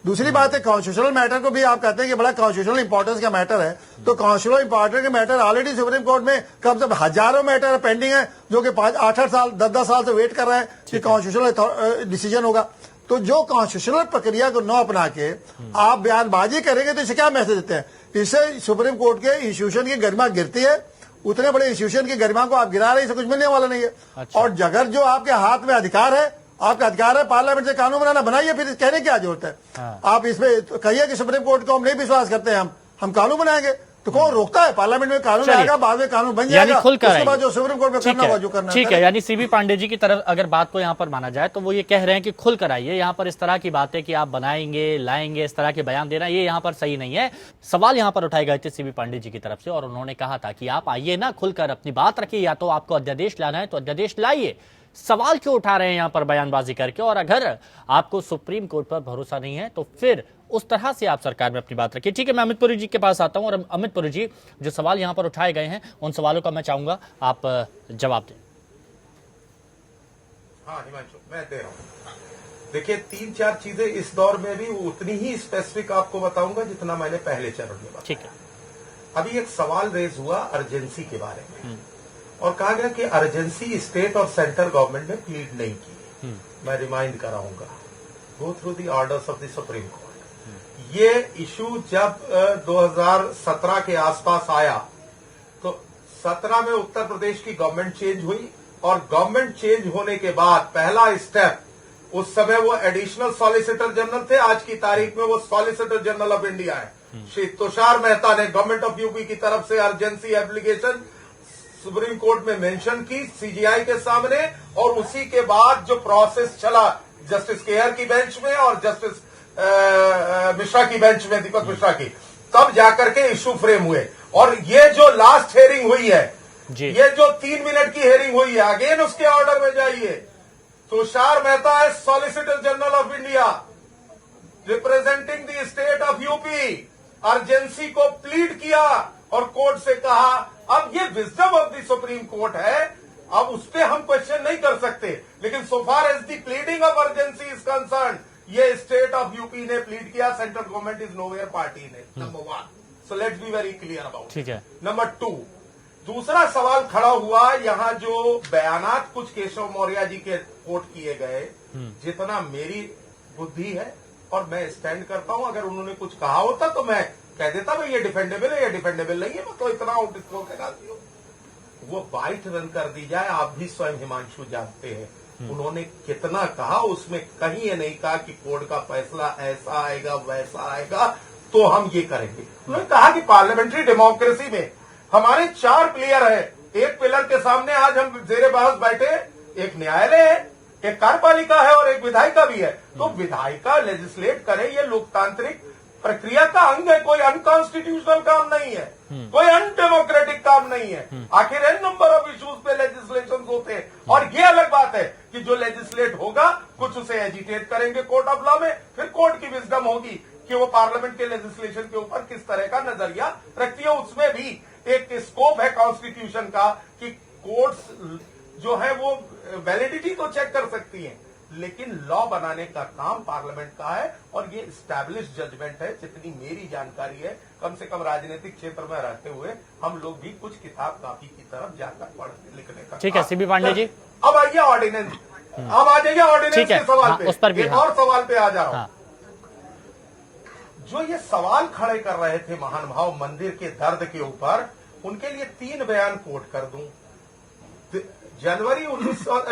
Speaker 12: दूसरी बात है, कॉन्स्टिट्यूशनल मैटर को भी आप कहते हैं कि बड़ा कॉन्स्टिट्यूशनल इंपॉर्टेंस का मैटर है, तो कॉन्स्टिट्यूशनल इंपॉर्टेंस का मैटर ऑलरेडी सुप्रीम कोर्ट में कम से कम हजारों मैटर पेंडिंग है जो कि 8-8 साल 10-10 साल से वेट कर रहे हैं कि कॉन्स्टिट्यूशनल डिसीजन होगा। तो जो कॉन्स्टिट्यूशनल प्रक्रिया को न अपना के आप बयानबाजी करेंगे तो इसे क्या मैसेज देते हैं? इससे सुप्रीम कोर्ट के इंस्टीट्यूशन की गरिमा गिरती है, उतने बड़े इंस्टीट्यूशन की गरिमा को आप गिरा रहे हैं, इसे कुछ मिलने वाला नहीं है। और अगर जो आपके हाथ में अधिकार है, आपका अधिकार है पार्लियामेंट से कानून बनाना, बनाइए, फिर कहने की क्या जरूरत है? आप इसमें कहिए कि सुप्रीम कोर्ट को हम नहीं विश्वास करते हैं, हम कानून बनाएंगे, तो कौन रोकता है? पार्लियामेंट में कानून आएगा, बाद में कानून बन जाएगा, उसके बाद जो सुप्रीम कोर्ट में करना होगा जो करना।
Speaker 1: ठीक है, यानी सीबी पांडे जी की तरफ अगर बात को यहाँ पर माना जाए तो वो ये कह रहे हैं कि खुल कर आइए, यहाँ पर इस तरह की बातें कि आप बनाएंगे लाएंगे, इस तरह के बयान देना ये यहाँ पर सही नहीं है। सवाल यहाँ पर उठाए गए थे सीबी पांडे जी की तरफ से और उन्होंने कहा था कि आप आइए ना, खुलकर अपनी बात रखिए, या तो आपको अध्यादेश लाना है तो अध्यादेश लाइए, सवाल क्यों उठा रहे हैं यहाँ पर बयानबाजी करके? और अगर आपको सुप्रीम कोर्ट पर भरोसा नहीं है तो फिर उस तरह से आप सरकार में अपनी बात रखिए। ठीक है, मैं अमित पुरी जी के पास आता हूं और अमित पुरी जी, जो सवाल यहाँ पर उठाए गए हैं उन सवालों का मैं चाहूंगा आप जवाब दें।
Speaker 9: हाँ हिमांशु, मैं दे रहा हूँ। देखिए 3-4 चीजें इस दौर में भी उतनी ही स्पेसिफिक आपको बताऊंगा जितना मैंने पहले चरण में बताया।
Speaker 1: ठीक है,
Speaker 9: अभी एक सवाल रेज हुआ अर्जेंसी के बारे में और कहा गया कि अर्जेंसी स्टेट और सेंट्रल गवर्नमेंट ने प्लीड नहीं की। मैं रिमाइंड कराऊंगा, go through the orders of the supreme court. ये इशू जब 2017 के आसपास आया तो 17 में उत्तर प्रदेश की गवर्नमेंट चेंज हुई और गवर्नमेंट चेंज होने के बाद पहला स्टेप उस समय वो एडिशनल सॉलिसिटर जनरल थे, आज की तारीख में वो सॉलिसिटर जनरल ऑफ इंडिया है। श्री तुषार मेहता ने गवर्नमेंट ऑफ यूपी की तरफ से अर्जेंसी एप्लीकेशन सुप्रीम कोर्ट में मेंशन की सीजीआई के सामने और उसी के बाद जो प्रोसेस चला जस्टिस केयर की बेंच में और जस्टिस मिश्रा की बेंच में, दीपक मिश्रा की, तब जाकर के इशू फ्रेम हुए। और ये जो लास्ट हेयरिंग हुई है, ये जो 3 मिनट की हेयरिंग हुई है, अगेन उसके ऑर्डर में जाइए, तुषार मेहता है solicitor general of India representing the state of UP, urgency को प्लीड किया और कोर्ट से कहा। अब ये wisdom of the supreme court है, अब उस पर हम क्वेश्चन नहीं कर सकते, लेकिन so far as the pleading of urgency is concern, ये स्टेट ऑफ यूपी ने प्लीड किया, central government is nowhere party ने, number 1। So let's be very clear about.
Speaker 1: ठीक है।
Speaker 9: नंबर 2, दूसरा सवाल खड़ा हुआ, यहां जो बयानात कुछ केशव मौर्य जी के कोट किए गए, जितना मेरी बुद्धि है और मैं स्टैंड करता हूं, अगर उन्होंने कुछ कहा होता तो मैं कह देता भाई ये डिफेंडेबल है, ये डिफेंडेबल नहीं है, मतलब तो इतना आउट स्कोर लगाती हो। वो बाइट रन कर दी जाए, आप भी स्वयं हिमांशु जानते हैं उन्होंने कितना कहा, उसमें कहीं ये नहीं कहा कि कोर्ट का फैसला ऐसा आएगा वैसा आएगा तो हम ये करेंगे। उन्होंने कहा कि पार्लियामेंट्री डेमोक्रेसी में हमारे 4 प्लेयर है, एक पिलर के सामने आज हम जेरे बहस बैठे, एक न्यायालय है, एक कार्यपालिका है और एक विधायिका भी है। तो विधायिका लेजिस्लेट करे, ये लोकतांत्रिक प्रक्रिया का अंग है, कोई अनकॉन्स्टिट्यूशनल काम नहीं है, कोई अनडेमोक्रेटिक काम नहीं है। आखिर एन नंबर ऑफ इश्यूज पे लेजिस्लेशन होते हैं और ये अलग बात है कि जो लेजिस्लेट होगा कुछ उसे एजिटेट करेंगे कोर्ट ऑफ लॉ में, फिर कोर्ट की विजडम होगी कि वो पार्लियामेंट के लेजिस्लेशन के ऊपर किस तरह का नजरिया रखती है। उसमें भी एक स्कोप है कॉन्स्टिट्यूशन का कि कोर्ट्स जो है वो वैलिडिटी को चेक कर सकती हैं, लेकिन लॉ बनाने का काम पार्लियामेंट का है और ये स्टैब्लिश जजमेंट है। जितनी मेरी जानकारी है, कम से कम राजनीतिक क्षेत्र में रहते हुए हम लोग भी कुछ किताब कापी की तरफ जाकर पढ़ने लिखने का।
Speaker 1: ठीक है सीबी पांडे जी,
Speaker 9: अब आइए ऑर्डिनेंस, अब आ जाइए ऑर्डिनेंस के सवाल पे,
Speaker 1: उस पर भी
Speaker 9: एक और सवाल पे आ जा रहा हूं। जो ये सवाल खड़े कर रहे थे महानुभाव मंदिर के दर्द के ऊपर, उनके लिए 3 बयान कोट कर दूं। जनवरी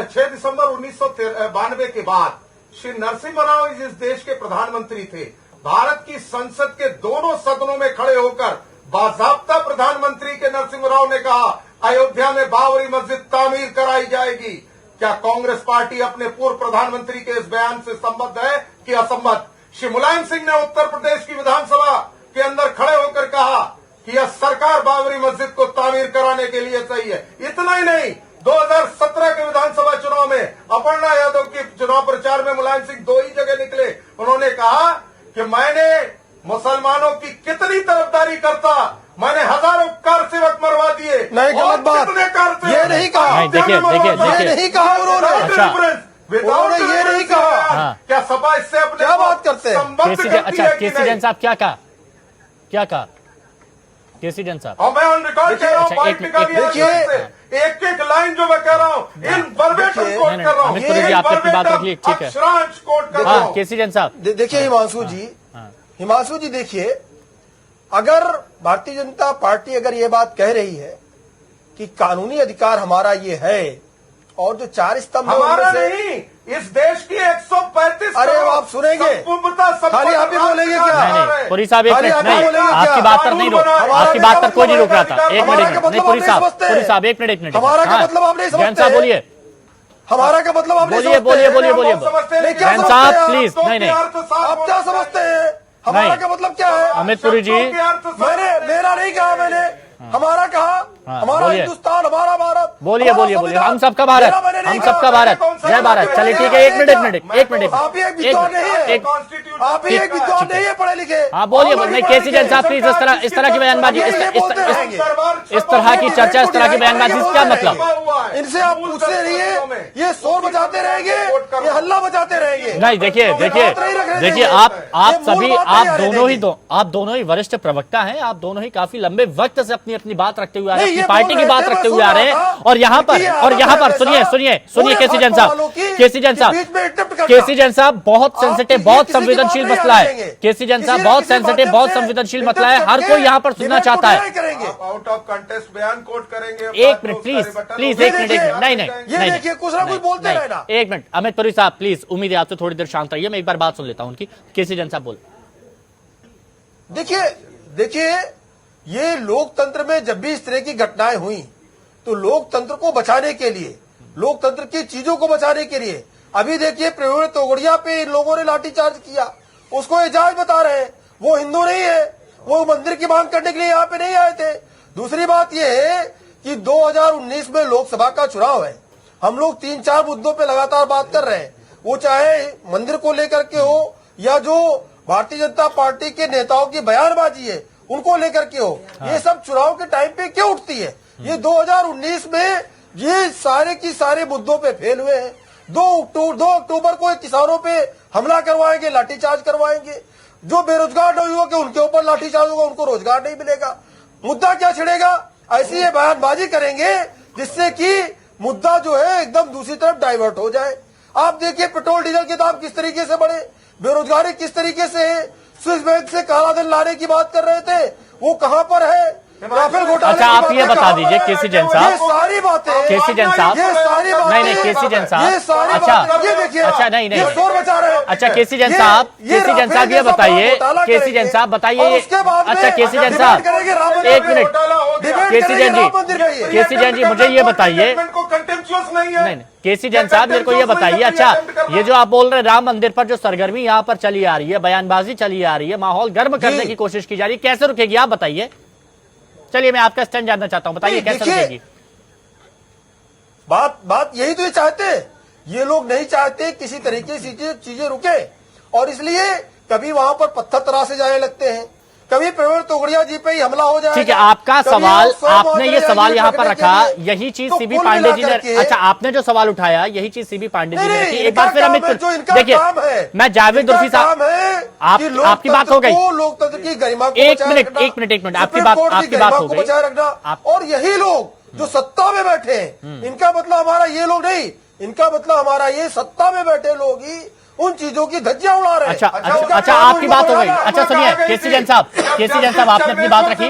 Speaker 9: 6 दिसंबर 1992 के बाद श्री नरसिम्हा राव इस देश के प्रधानमंत्री थे। भारत की संसद के दोनों सदनों में खड़े होकर बाज़ाब्ता प्रधानमंत्री के नरसिम्हा राव ने कहा अयोध्या में बाबरी मस्जिद तामीर कराई जाएगी। क्या कांग्रेस पार्टी अपने पूर्व प्रधानमंत्री के इस बयान से संबद्ध है कि असंबद्ध? श्री मुलायम सिंह ने उत्तर प्रदेश की विधानसभा के अंदर खड़े होकर कहा कि यह सरकार बाबरी मस्जिद को तामीर कराने के लिए चाहिए। इतना ही नहीं, 2017 के विधानसभा चुनाव में अपर्णा यादव के चुनाव प्रचार में मुलायम सिंह 2 ही जगह निकले। उन्होंने कहा कि मैंने मुसलमानों की कितनी तरफदारी करता, मैंने हजारों कार सेवक मरवा दिए।
Speaker 11: नहीं, गलत बात, ये नहीं कहा।
Speaker 1: देखिए
Speaker 11: ये नहीं कहा उन्होंने, उन्होंने ये नहीं कहा।
Speaker 9: क्या सपा इससे अपने
Speaker 11: क्या बात करते हैं?
Speaker 1: अच्छा केसी जैन साहब क्या कहा, क्या कहा केसी जैन साहब?
Speaker 9: और मैं ऑन रिकॉर्ड कह रहा हूँ, देखिए एक लाइन जो मैं कह रहा हूँ इन वर्बेटम कोट कर रहा हूँ।
Speaker 1: अमित पुरी जी आप अपनी बात रखिए, ठीक है।
Speaker 9: अक्षरांश कोट कर रहा हूँ।
Speaker 1: केसी जैन साहब
Speaker 11: देखिए हिमांशु जी देखिए, अगर भारतीय जनता पार्टी अगर ये बात कह रही है कि कानूनी अधिकार हमारा ये है और जो 4 स्तंभ
Speaker 9: हमारा नहीं, इस देश की 135
Speaker 11: अरे आप सुनेंगे, खाली आप ही बोलेंगे क्या?
Speaker 1: नहीं पुरी साहब एक मिनट, नहीं आपकी बात पर नहीं रोक, आपकी बात पर कोई नहीं रोक रहा था। एक मिनट नहीं पुरी साहब एक मिनट
Speaker 11: हमारा क्या मतलब आप नहीं समझते?
Speaker 1: जैन साहब बोलिए,
Speaker 11: हमारा क्या मतलब आप नहीं समझते?
Speaker 1: बोलिए जैन साहब प्लीज। नहीं
Speaker 11: आप क्या समझते हैं? हमारा क्या मतलब क्या है?
Speaker 1: अमित पुरी जी
Speaker 11: मेरा नहीं कहा मैंने, हमारा कहा, हमारा हिंदुस्तान, हमारा भारत।
Speaker 1: बोलिए हम सबका भारत, हम सबका भारत, जय भारत। चलिए ठीक है, एक मिनट
Speaker 11: आप ही एक विद्वान नहीं है, आप ही एक विद्वान नहीं है पढ़े लिखे।
Speaker 1: हाँ बोलिए नहीं केसी जैन साहब प्लीज, इस तरह की बयानबाजी, इस तरह की चर्चा, इस तरह की बयानबाजी क्या मतलब?
Speaker 11: इनसे आप पूछते रहिए, ये शोर बचाते रहेंगे, ये हल्ला बचाते रहेंगे।
Speaker 1: नहीं देखिए आप सभी, आप दोनों ही वरिष्ठ प्रवक्ता हैं, आप दोनों ही काफी लंबे वक्त से अपनी बात रखते हुए आ रहे हैं, अपनी पार्टी की बात रखते हुए आ रहे हैं। और यहाँ पर सुनिए केसी जैन साहब, केसी जैन साहब बहुत सेंसिटिव, बहुत संवेदनशील मसला है। केसी जैन साहब बहुत सेंसिटिव, बहुत संवेदनशील मसला है, हर कोई यहाँ पर सुनना चाहता है।
Speaker 9: आउट ऑफ कंटेस्ट बयान कोट करेंगे।
Speaker 1: एक मिनट प्लीज, प्लीज एक मिनट, नहीं नहीं
Speaker 11: ये देखिए कुछ ना कुछ बोलते रहे ना।
Speaker 1: एक मिनट अमित पुरी साहब प्लीज, उम्मीद है आपसे थोड़ी देर शांत रहिए, मैं एक बार बात सुन लेता हूं उनकी। केसी जैन साहब बोल।
Speaker 11: देखिए ये लोकतंत्र में जब भी इस तरह की घटनाएं हुई तो लोकतंत्र को बचाने के लिए, लोकतंत्र की चीजों को बचाने के लिए, अभी देखिए प्रवीण तोगड़िया पे इन लोगों ने लाठीचार्ज किया, उसको एजाज बता रहे हैं। वो हिंदू नहीं है, वो मंदिर की मांग करने के लिए यहाँ पे नहीं आए थे। दूसरी बात यह है कि 2019 में लोकसभा का चुनाव है, हम लोग 3-4 मुद्दों पे लगातार बात कर रहे हैं, वो चाहे मंदिर को लेकर के हो या जो भारतीय जनता पार्टी के नेताओं की बयानबाजी है उनको लेकर के हो। ये सब चुनाव के टाइम पे क्यों उठती है? ये 2019 में ये सारे की सारे मुद्दों पे फेल हुए हैं। 2 अक्टूबर को किसानों पे हमला करवाएंगे, लाठीचार्ज करवाएंगे, जो बेरोजगार युवक है उनके ऊपर लाठीचार्ज होगा, उनको रोजगार नहीं मिलेगा। मुद्दा क्या छिड़ेगा? ऐसी ये बयानबाजी करेंगे जिससे कि मुद्दा जो है एकदम दूसरी तरफ डाइवर्ट हो जाए। आप देखिए पेट्रोल डीजल के दाम किस तरीके से बढ़े, बेरोजगारी किस तरीके से है। स्विस बैंक से काला धन लाने की बात कर रहे थे, वो कहां पर है? राफेल घोटाले
Speaker 1: अच्छा आप ये बता दीजिए केसी जैन साहब,
Speaker 11: सारी बातें,
Speaker 1: केसी जैन साहब,
Speaker 11: ये सारी बातें,
Speaker 1: नहीं केसी जैन साहब,
Speaker 11: अच्छा ये देखिए,
Speaker 1: अच्छा नहीं
Speaker 11: शोर मचा रहे हैं।
Speaker 1: अच्छा केसी जैन साहब, केसी जैन साहब ये बताइए, केसी जैन साहब बताइए, अच्छा केसी जैन साहब एक मिनट, केसी जैन जी, केसी जैन जी मुझे ये बताइए, नहीं केसी जैन साहब मेरे को ये बताइए, अच्छा ये जो आप बोल रहे हैं राम मंदिर पर जो सरगर्मी यहाँ पर चली आ रही है, बयानबाजी चली आ रही है, माहौल गर्म करने की कोशिश की जा रही है, कैसे रुकेगी आप बताइए? चलिए मैं आपका स्टैंड जानना चाहता हूं, बताइए कैसे रुकेगी?
Speaker 11: बात यही तो ये चाहते हैं, ये लोग नहीं चाहते किसी तरीके से चीजें रुके, और इसलिए कभी वहां पर पत्थर तराशे जाने लगते हैं, कभी प्रवीण तोगड़िया जी पे ही हमला हो जाएगा।
Speaker 1: ठीक है, आपका सवाल, आपने ये सवाल यहाँ पर रखा, यही चीज सीबी पांडे जी ने, अच्छा आपने जो सवाल उठाया यही चीज सीबी पांडे जी ने रखी। एक बार फिर अमित, देखिए मैं जावेद उर्फी साहब, आपकी बात हो गई,
Speaker 11: लोकतंत्र की गरिमा को
Speaker 1: एक मिनट आपकी बात हो गई,
Speaker 11: बचाए रखना। और यही लोग जो सत्ता में बैठे हैं, इनका मतलब हमारा ये लोग नहीं, इनका मतलब हमारा ये सत्ता में बैठे लोग ही उन चीजों की धज्जियां उड़ा रहे हैं।
Speaker 1: अच्छा आपकी बात हो गई। अच्छा सुनिए केसी जैन साहब, आपने अपनी बात रखी,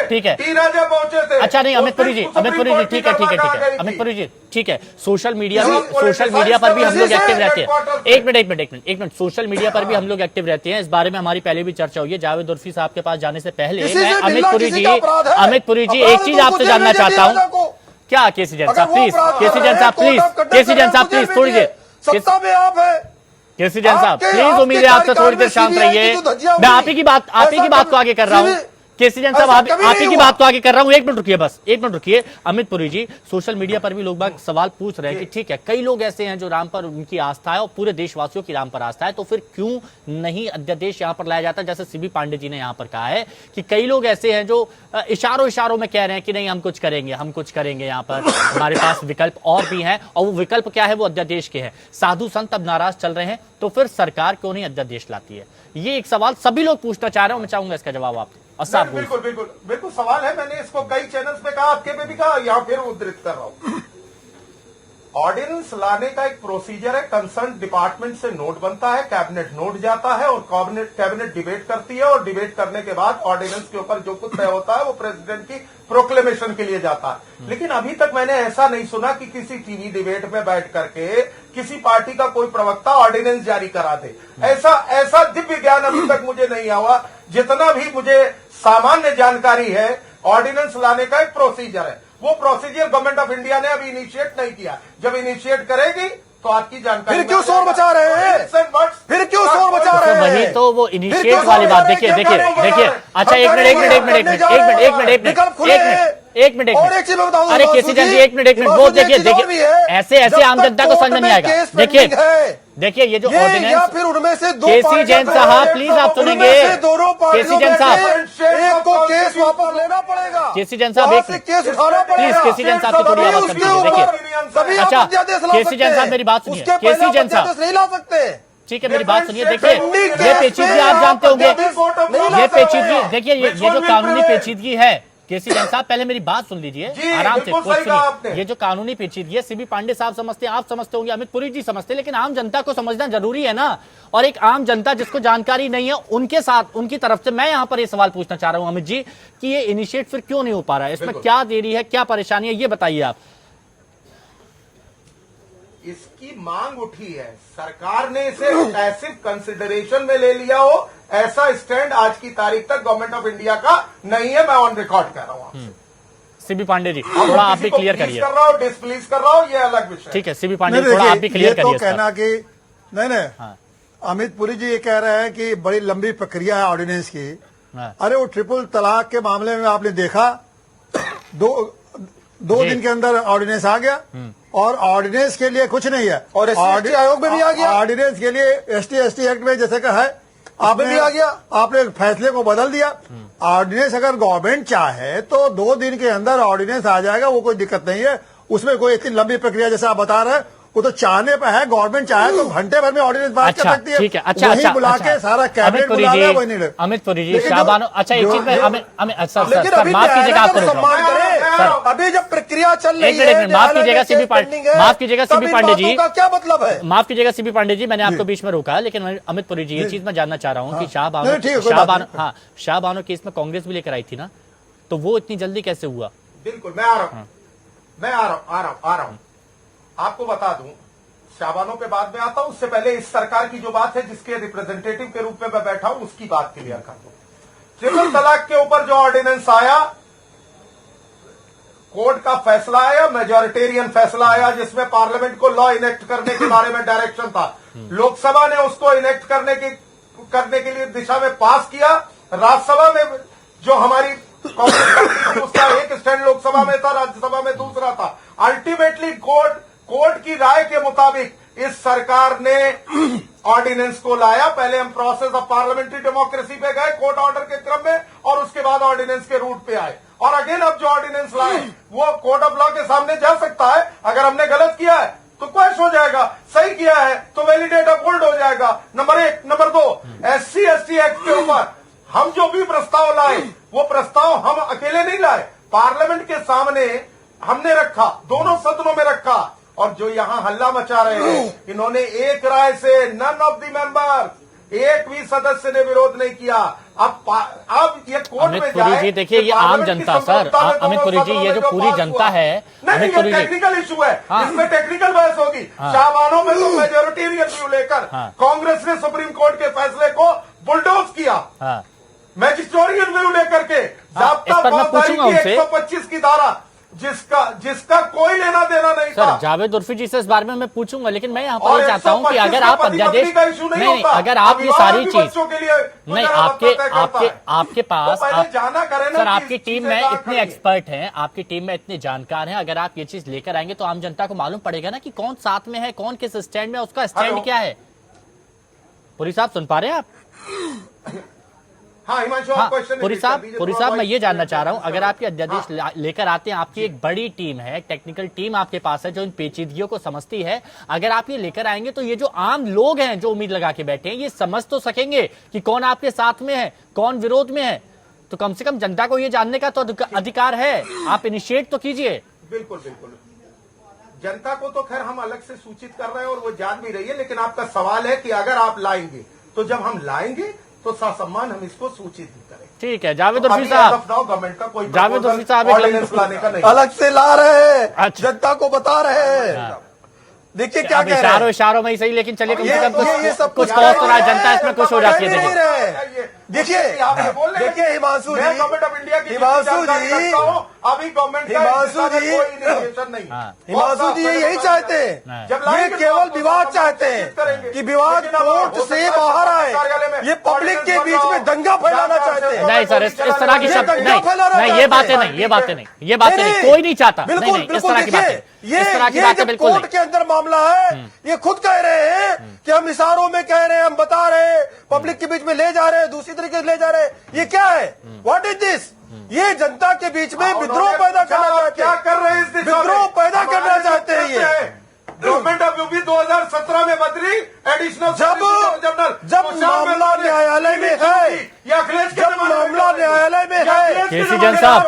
Speaker 1: ठीक है,
Speaker 9: पहुंचे थे।
Speaker 1: अच्छा नहीं अमित पुरी जी, ठीक है, अमित पुरी जी ठीक है। सोशल मीडिया पर भी हम लोग एक्टिव रहते हैं। एक मिनट, सोशल मीडिया पर भी हम लोग एक्टिव रहते हैं, इस बारे में हमारी पहले भी चर्चा हुई है। जावेद उर्फी साहब के पास जाने से पहले मैं अमित पुरी जी एक चीज आपसे जानना चाहता हूँ, क्या केसी जैन साहब प्लीज, केसी जैन साहब प्लीज थोड़ी देर,
Speaker 11: सत्ता में आप है
Speaker 1: केसी जैन साहब प्लीज, उम्मीद है आपसे थोड़ी देर शांत रहिए। मैं आप ही की बात को आगे कर रहा हूँ। केसी जैन साहब आप ही की बात को आगे कर रहा हूं, एक मिनट रुकिए। अमित पुरी जी, सोशल मीडिया पर भी लोग बाग सवाल पूछ रहे हैं कि ठीक है कई लोग ऐसे हैं जो राम पर उनकी आस्था है और पूरे देशवासियों की राम पर आस्था है, तो फिर क्यों नहीं अध्यादेश यहां पर लाया जाता? जैसे सीबी पांडे जी ने यहां पर कहा है कि कई लोग ऐसे हैं जो इशारों में कह रहे हैं कि नहीं हम कुछ करेंगे, यहाँ पर हमारे पास विकल्प और भी हैं, और वो विकल्प क्या है? वो अध्यादेश के हैं। साधु संत अब नाराज चल रहे हैं, तो फिर सरकार क्यों नहीं अध्यादेश लाती है? ये एक सवाल सभी लोग पूछना चाह रहे हैं, मैं चाहूंगा इसका जवाब आप।
Speaker 9: बिल्कुल सवाल है, मैंने इसको कई चैनल्स पे कहा, आपके पे भी कहा, यहाँ फिर उद्धृत कर रहा हूं। ऑर्डिनेंस लाने का एक प्रोसीजर है, कंसर्न डिपार्टमेंट से नोट बनता है, कैबिनेट नोट जाता है और कैबिनेट डिबेट करती है, और डिबेट करने के बाद ऑर्डिनेंस के ऊपर जो कुछ तय होता है वो प्रेसिडेंट की प्रोक्लेमेशन के लिए जाता है। लेकिन अभी तक मैंने ऐसा नहीं सुना कि किसी टीवी डिबेट में बैठ करके किसी पार्टी का कोई प्रवक्ता ऑर्डिनेंस जारी करा दे। ऐसा दिव्य ज्ञान अभी तक मुझे नहीं आवा। जितना भी मुझे सामान्य जानकारी है, ऑर्डिनेंस लाने का एक प्रोसीजर है, वो प्रोसीजर गवर्नमेंट ऑफ इंडिया ने अभी इनिशिएट नहीं किया। जब इनिशिएट करेगी तो आपकी जानकारी।
Speaker 11: फिर क्यों शोर मचा रहे हैं?
Speaker 1: वही तो वो इनिशिएट वाली बात, देखिए अच्छा एक मिनट अरे केसी जैन जी एक मिनट वो देखिए ऐसे आम जनता को समझ नहीं आएगा। देखिए ये जो ऑर्डिनेंस,
Speaker 11: फिर उनमें से दो
Speaker 1: केसी जैन साहब प्लीज आप सुनेंगे, केसी जैन साहब
Speaker 11: एक को केस वापस लेना पड़ेगा,
Speaker 1: केसी जैन साहब एक
Speaker 11: केस उठाना पड़ेगा,
Speaker 1: प्लीज केसी जैन साहब की थोड़ी आवाज कम कीजिए। देखिए अच्छा केसी जैन साहब मेरी बात सुनिए, केसी जैन साहब
Speaker 11: नहीं ला सकते,
Speaker 1: ठीक है मेरी बात सुनिए। देखिए ये पेचीदगी आप जानते होंगे, ये पेचीदगी देखिए ये जो कानूनी पेचीदगी है केसी जैन साहब पहले मेरी बात सुन लीजिए
Speaker 9: जी,
Speaker 1: आराम से।
Speaker 9: बिल्कुल सही कहा आपने।
Speaker 1: ये जो कानूनी पेचीदगी है सीबी पांडे साहब समझते हैं, आप समझते होंगे, अमित पुरी जी समझते हैं, लेकिन आम जनता को समझना जरूरी है ना। और एक आम जनता जिसको जानकारी नहीं है उनके साथ, उनकी तरफ से मैं यहां पर ये सवाल पूछना चाह रहा हूं अमित जी कि ये इनिशिएट फिर क्यों नहीं हो पा रहा है, इसमें क्या देरी है, क्या परेशानी है, ये बताइए आप।
Speaker 9: इसकी मांग उठी है, सरकार ने इसे पैसिव कंसिडरेशन में ले लिया हो, ऐसा स्टैंड आज की तारीख तक गवर्नमेंट ऑफ इंडिया का नहीं है। मैं ऑन रिकॉर्ड कह रहा हूं आपसे।
Speaker 1: सीबी पांडे जी थोड़ा आप भी क्लियर करिए।
Speaker 9: कर रहा हूं, डिसप्लीज कर रहा हूं, ये अलग विषय।
Speaker 1: ठीक है सीबी पांडे जी थोड़ा आप भी क्लियर करिए।
Speaker 12: तो कहना कि नहीं अमित पुरी जी ये कह रहे हैं कि बड़ी लंबी प्रक्रिया है ऑर्डिनेंस की। अरे वो ट्रिपल तलाक के मामले में आपने देखा दो दिन के अंदर ऑर्डिनेंस आ गया और ऑर्डिनेंस के लिए कुछ नहीं है।
Speaker 11: और SC आयोग में भी आ गया
Speaker 12: ऑर्डिनेंस के लिए। ST एक्ट में जैसे का है आपने भी आ गया, आपने फैसले को बदल दिया। ऑर्डिनेंस अगर गवर्नमेंट चाहे तो 2 दिन के अंदर ऑर्डिनेंस आ जाएगा, वो कोई दिक्कत नहीं है। उसमें कोई इतनी लंबी प्रक्रिया जैसे आप बता रहे हैं वो तो चाहने पर है। गवर्नमेंट चाहे तो घंटे भर में ऑर्डिनेंस पास कर सकती है।
Speaker 1: ठीक है, अच्छा
Speaker 12: वही बुला के सारा कैबिनेट बुला लिया, वही नहीं।
Speaker 1: अमित पुरी जी शाहबानो, अच्छा एक चीज में सर माफ कीजिएगा आपको
Speaker 11: सम्मान करें। अभी जब प्रक्रिया चल रही है,
Speaker 1: माफ कीजिएगा सीबी पांडे, माफ कीजिएगा सीबी पांडे जी,
Speaker 11: क्या मतलब है?
Speaker 1: माफ कीजिएगा सीबी पांडे जी, मैंने आपको बीच में रोका, लेकिन अमित पुरी जी ये चीज मैं जानना चाह रहा हूँ कि शाहबानो केस में कांग्रेस भी लेकर आई थी ना, तो वो इतनी जल्दी कैसे हुआ?
Speaker 9: बिल्कुल मैं आ रहा हूं आपको बता दूं। शाहबानो पे बाद में आता हूं, उससे पहले इस सरकार की जो बात है जिसके रिप्रेजेंटेटिव के रूप में मैं बैठा हूं उसकी बात क्लियर कर दूं। ट्रिपल तलाक के ऊपर जो ऑर्डिनेंस आया, कोर्ट का फैसला आया, मेजॉरिटेरियन फैसला आया जिसमें पार्लियामेंट को लॉ इनेक्ट करने के बारे में डायरेक्शन था। लोकसभा ने उसको इनेक्ट करने के लिए दिशा में पास किया। राज्यसभा में जो हमारी कांग्रेस उसका एक स्टैंड लोकसभा में था, राज्यसभा में दूसरा था। अल्टीमेटली कोर्ट की राय के मुताबिक इस सरकार ने ऑर्डिनेंस को लाया। पहले हम प्रोसेस ऑफ पार्लियामेंट्री डेमोक्रेसी पे गए कोर्ट ऑर्डर के क्रम में, और उसके बाद ऑर्डिनेंस के रूट पे आए। और अगेन अब जो ऑर्डिनेंस लाए वो कोर्ट ऑफ लॉ के सामने जा सकता है। अगर हमने गलत किया है तो क्वेश्चन हो जाएगा, सही किया है तो वैलिडेट अपहोल्ड हो जाएगा। नंबर 1। नंबर 2, SC/ST एक्ट के ऊपर हम जो भी प्रस्ताव लाए वो प्रस्ताव हम अकेले नहीं लाए, पार्लियामेंट के सामने हमने रखा, दोनों सदनों में रखा। और जो यहां हल्ला मचा रहे हैं, इन्होंने एक राय से, नन ऑफ द मेंबर, एक भी सदस्य ने विरोध नहीं किया। अब ये कोर्ट में जाए।
Speaker 1: जी देखिए ये आम जनता सर, अमित पुरी जी ये जो पूरी जनता है,
Speaker 9: नहीं ये टेक्निकल इशू है, इसमें टेक्निकल बहस होगी। शाहबानो में तो मेजॉरिटेरियन व्यू लेकर कांग्रेस ने सुप्रीम कोर्ट के फैसले को बुलडोज किया। मैजिस्ट्रेरियन व्यू लेकर के जाब्ता फौजदारी की 125 की धारा जिसका कोई लेना देना नहीं था।
Speaker 1: सर जावेद उर्फी जी से इस बारे में मैं पूछूंगा, लेकिन मैं यहाँ पर ये चाहता हूँ कि अगर आप अध्यादेश नहीं, अगर आप ये सारी चीज नहीं, आपके पास सर आपकी टीम में इतने एक्सपर्ट हैं, आपकी टीम में इतने जानकार हैं, अगर आप ये चीज लेकर आएंगे तो आम जनता को मालूम पड़ेगा ना कि कौन साथ में है, कौन किस स्टैंड में, उसका स्टैंड क्या है। पुरी साहब सुन पा रहे हैं आप? पुरी साहब मैं ये जानना चाह रहा हूं, अगर आप ये अध्यादेश लेकर आते हैं, आपकी एक बड़ी टीम है, टेक्निकल टीम आपके पास है जो इन पेचीदगियों को समझती है, अगर आप ये लेकर आएंगे तो ये जो आम लोग हैं जो उम्मीद लगा के बैठे हैं, ये समझ तो सकेंगे कि कौन आपके साथ में है, कौन विरोध में है। तो कम से कम जनता को ये जानने का तो अधिकार है, आप इनिशिएट तो कीजिए।
Speaker 9: बिल्कुल बिल्कुल, जनता को तो खैर हम अलग से सूचित कर रहे हैं और वो जान भी रही है, लेकिन आपका सवाल है कि अगर आप लाएंगे तो जब हम लाएंगे तो ससम्मान हम इसको सूचित भी करें।
Speaker 1: ठीक है जावेद उर्फी साहब,
Speaker 9: गवर्नमेंट का कोई
Speaker 1: जावेद उर्फी साहब
Speaker 9: लाने का नहीं,
Speaker 11: अलग से ला रहे हैं, जनता को बता रहे हैं। देखिए क्या कह रहे हैं,
Speaker 1: इशारों में ही सही, लेकिन चलिए कम से कम कुछ कहो तो जनता इसमें खुश हो जाती है।
Speaker 11: देखिए हिमांशु जी,
Speaker 9: अभी गवर्नमेंट
Speaker 11: हिमांशु जी यही चाहते हैं, ये केवल विवाद चाहते हैं कि विवाद कोर्ट से बाहर आए, ये पब्लिक के बीच में दंगा फैलाना चाहते हैं।
Speaker 1: नहीं सर, इस तरह की शब्द नहीं, ये बातें नहीं, कोई नहीं चाहता।
Speaker 11: बिल्कुल बिल्कुल, देखिए ये जो कोर्ट के अंदर मामला है, ये खुद कह रहे हैं कि हम इशारों में कह रहे हैं, हम बता रहे हैं, पब्लिक के बीच में ले जा रहे हैं, दूसरी तरीके से ले जा रहे हैं। ये क्या है, व्हाट इज दिस? ये जनता के बीच में विद्रोह पैदा करना चाहते हैं,
Speaker 9: क्या कर रहे हैं,
Speaker 11: विद्रोह पैदा करना चाहते हैं। ये
Speaker 9: गवर्नमेंट ऑफ यूपी 2017 में बदली एडिशनल
Speaker 11: जब मामला न्यायालय में है, जब मामला न्यायालय में है,
Speaker 1: केसी जैन साहब,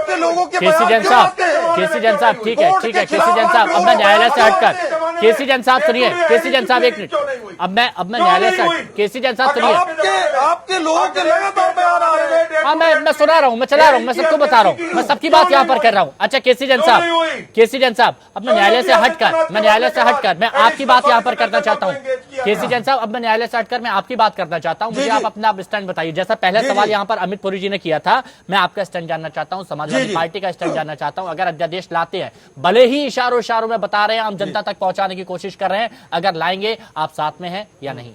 Speaker 1: केसी जैन साहब, केसी जैन साहब, ठीक है, ठीक है, केसी जैन साहब, अब मैं न्यायालय से हटकर, केसी जैन साहब सुनिए, केसी जैन साहब एक मिनट, अब मैं न्यायालय से हट, केसी जैन साहब सुनिए,
Speaker 11: आपके लोगों के लगातार बयान आ रहे हैं।
Speaker 1: हाँ मैं सुना रहा हूँ, मैं चला रहा हूँ, मैं सबको बता रहा हूँ, मैं सबकी बात यहाँ पर कर रहा हूँ। अच्छा केसी जैन साहब, केसी जैन साहब, अब मैं न्यायालय से हटकर मैं आपकी बात यहाँ पर करना चाहता हूँ। केसी जैन साहब, अब मैं न्यायालय से हटकर मैं आपकी बात करना चाहता हूँ। मुझे आप अपना स्टैंड बताइए। जैसा पहला सवाल यहाँ पर अमित पुरी जी ने किया था, मैं आपका स्टैंड जानना चाहता हूँ, समाजवादी पार्टी का स्टैंड जानना चाहता हूँ। अगर अध्यादेश लाते हैं, भले ही इशारों में बता रहे हैं, हम जनता तक पहुंचाने की कोशिश कर रहे हैं, अगर लाएंगे आप साथ में हैं या नहीं?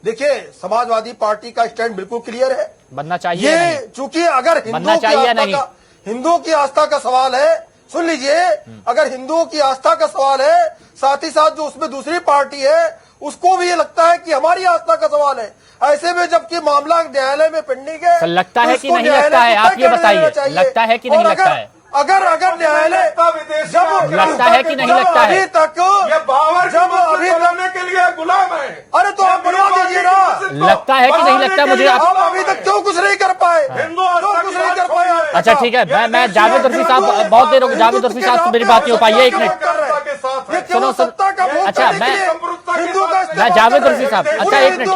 Speaker 11: देखिए, समाजवादी पार्टी का स्टैंड बिल्कुल क्लियर है,
Speaker 1: बनना चाहिए।
Speaker 11: ये चूंकि अगर हिंदुओं की आस्था का सवाल है, सुन लीजिए, अगर हिंदुओं की आस्था का सवाल है, साथ ही साथ जो उसमें दूसरी पार्टी है उसको भी ये लगता है कि हमारी आस्था का सवाल है, ऐसे में जबकि मामला न्यायालय में पेंडिंग है,
Speaker 1: लगता है कि नहीं लगता है? आप ये बताइए, लगता है कि नहीं लगता है?
Speaker 11: अगर न्यायालय जब
Speaker 1: लगता है कि नहीं लगता है?
Speaker 11: अभी तक जब अभी करने के लिए गुलाम है, अरे तो आप बनवा दीजिए ना।
Speaker 1: लगता है कि नहीं लगता? मुझे
Speaker 11: आप अभी तक क्यों कुछ नहीं कर पाए, क्यों कुछ नहीं कर पाए?
Speaker 1: अच्छा ठीक है, मैं जावेद उर्फी साहब, बहुत देर हो गई, जावेद उर्फी साहब से मेरी बात नहीं हो पाई है, एक मिनट सुनो। अच्छा मैं जावेद उर्फी साहब, अच्छा एक मिनट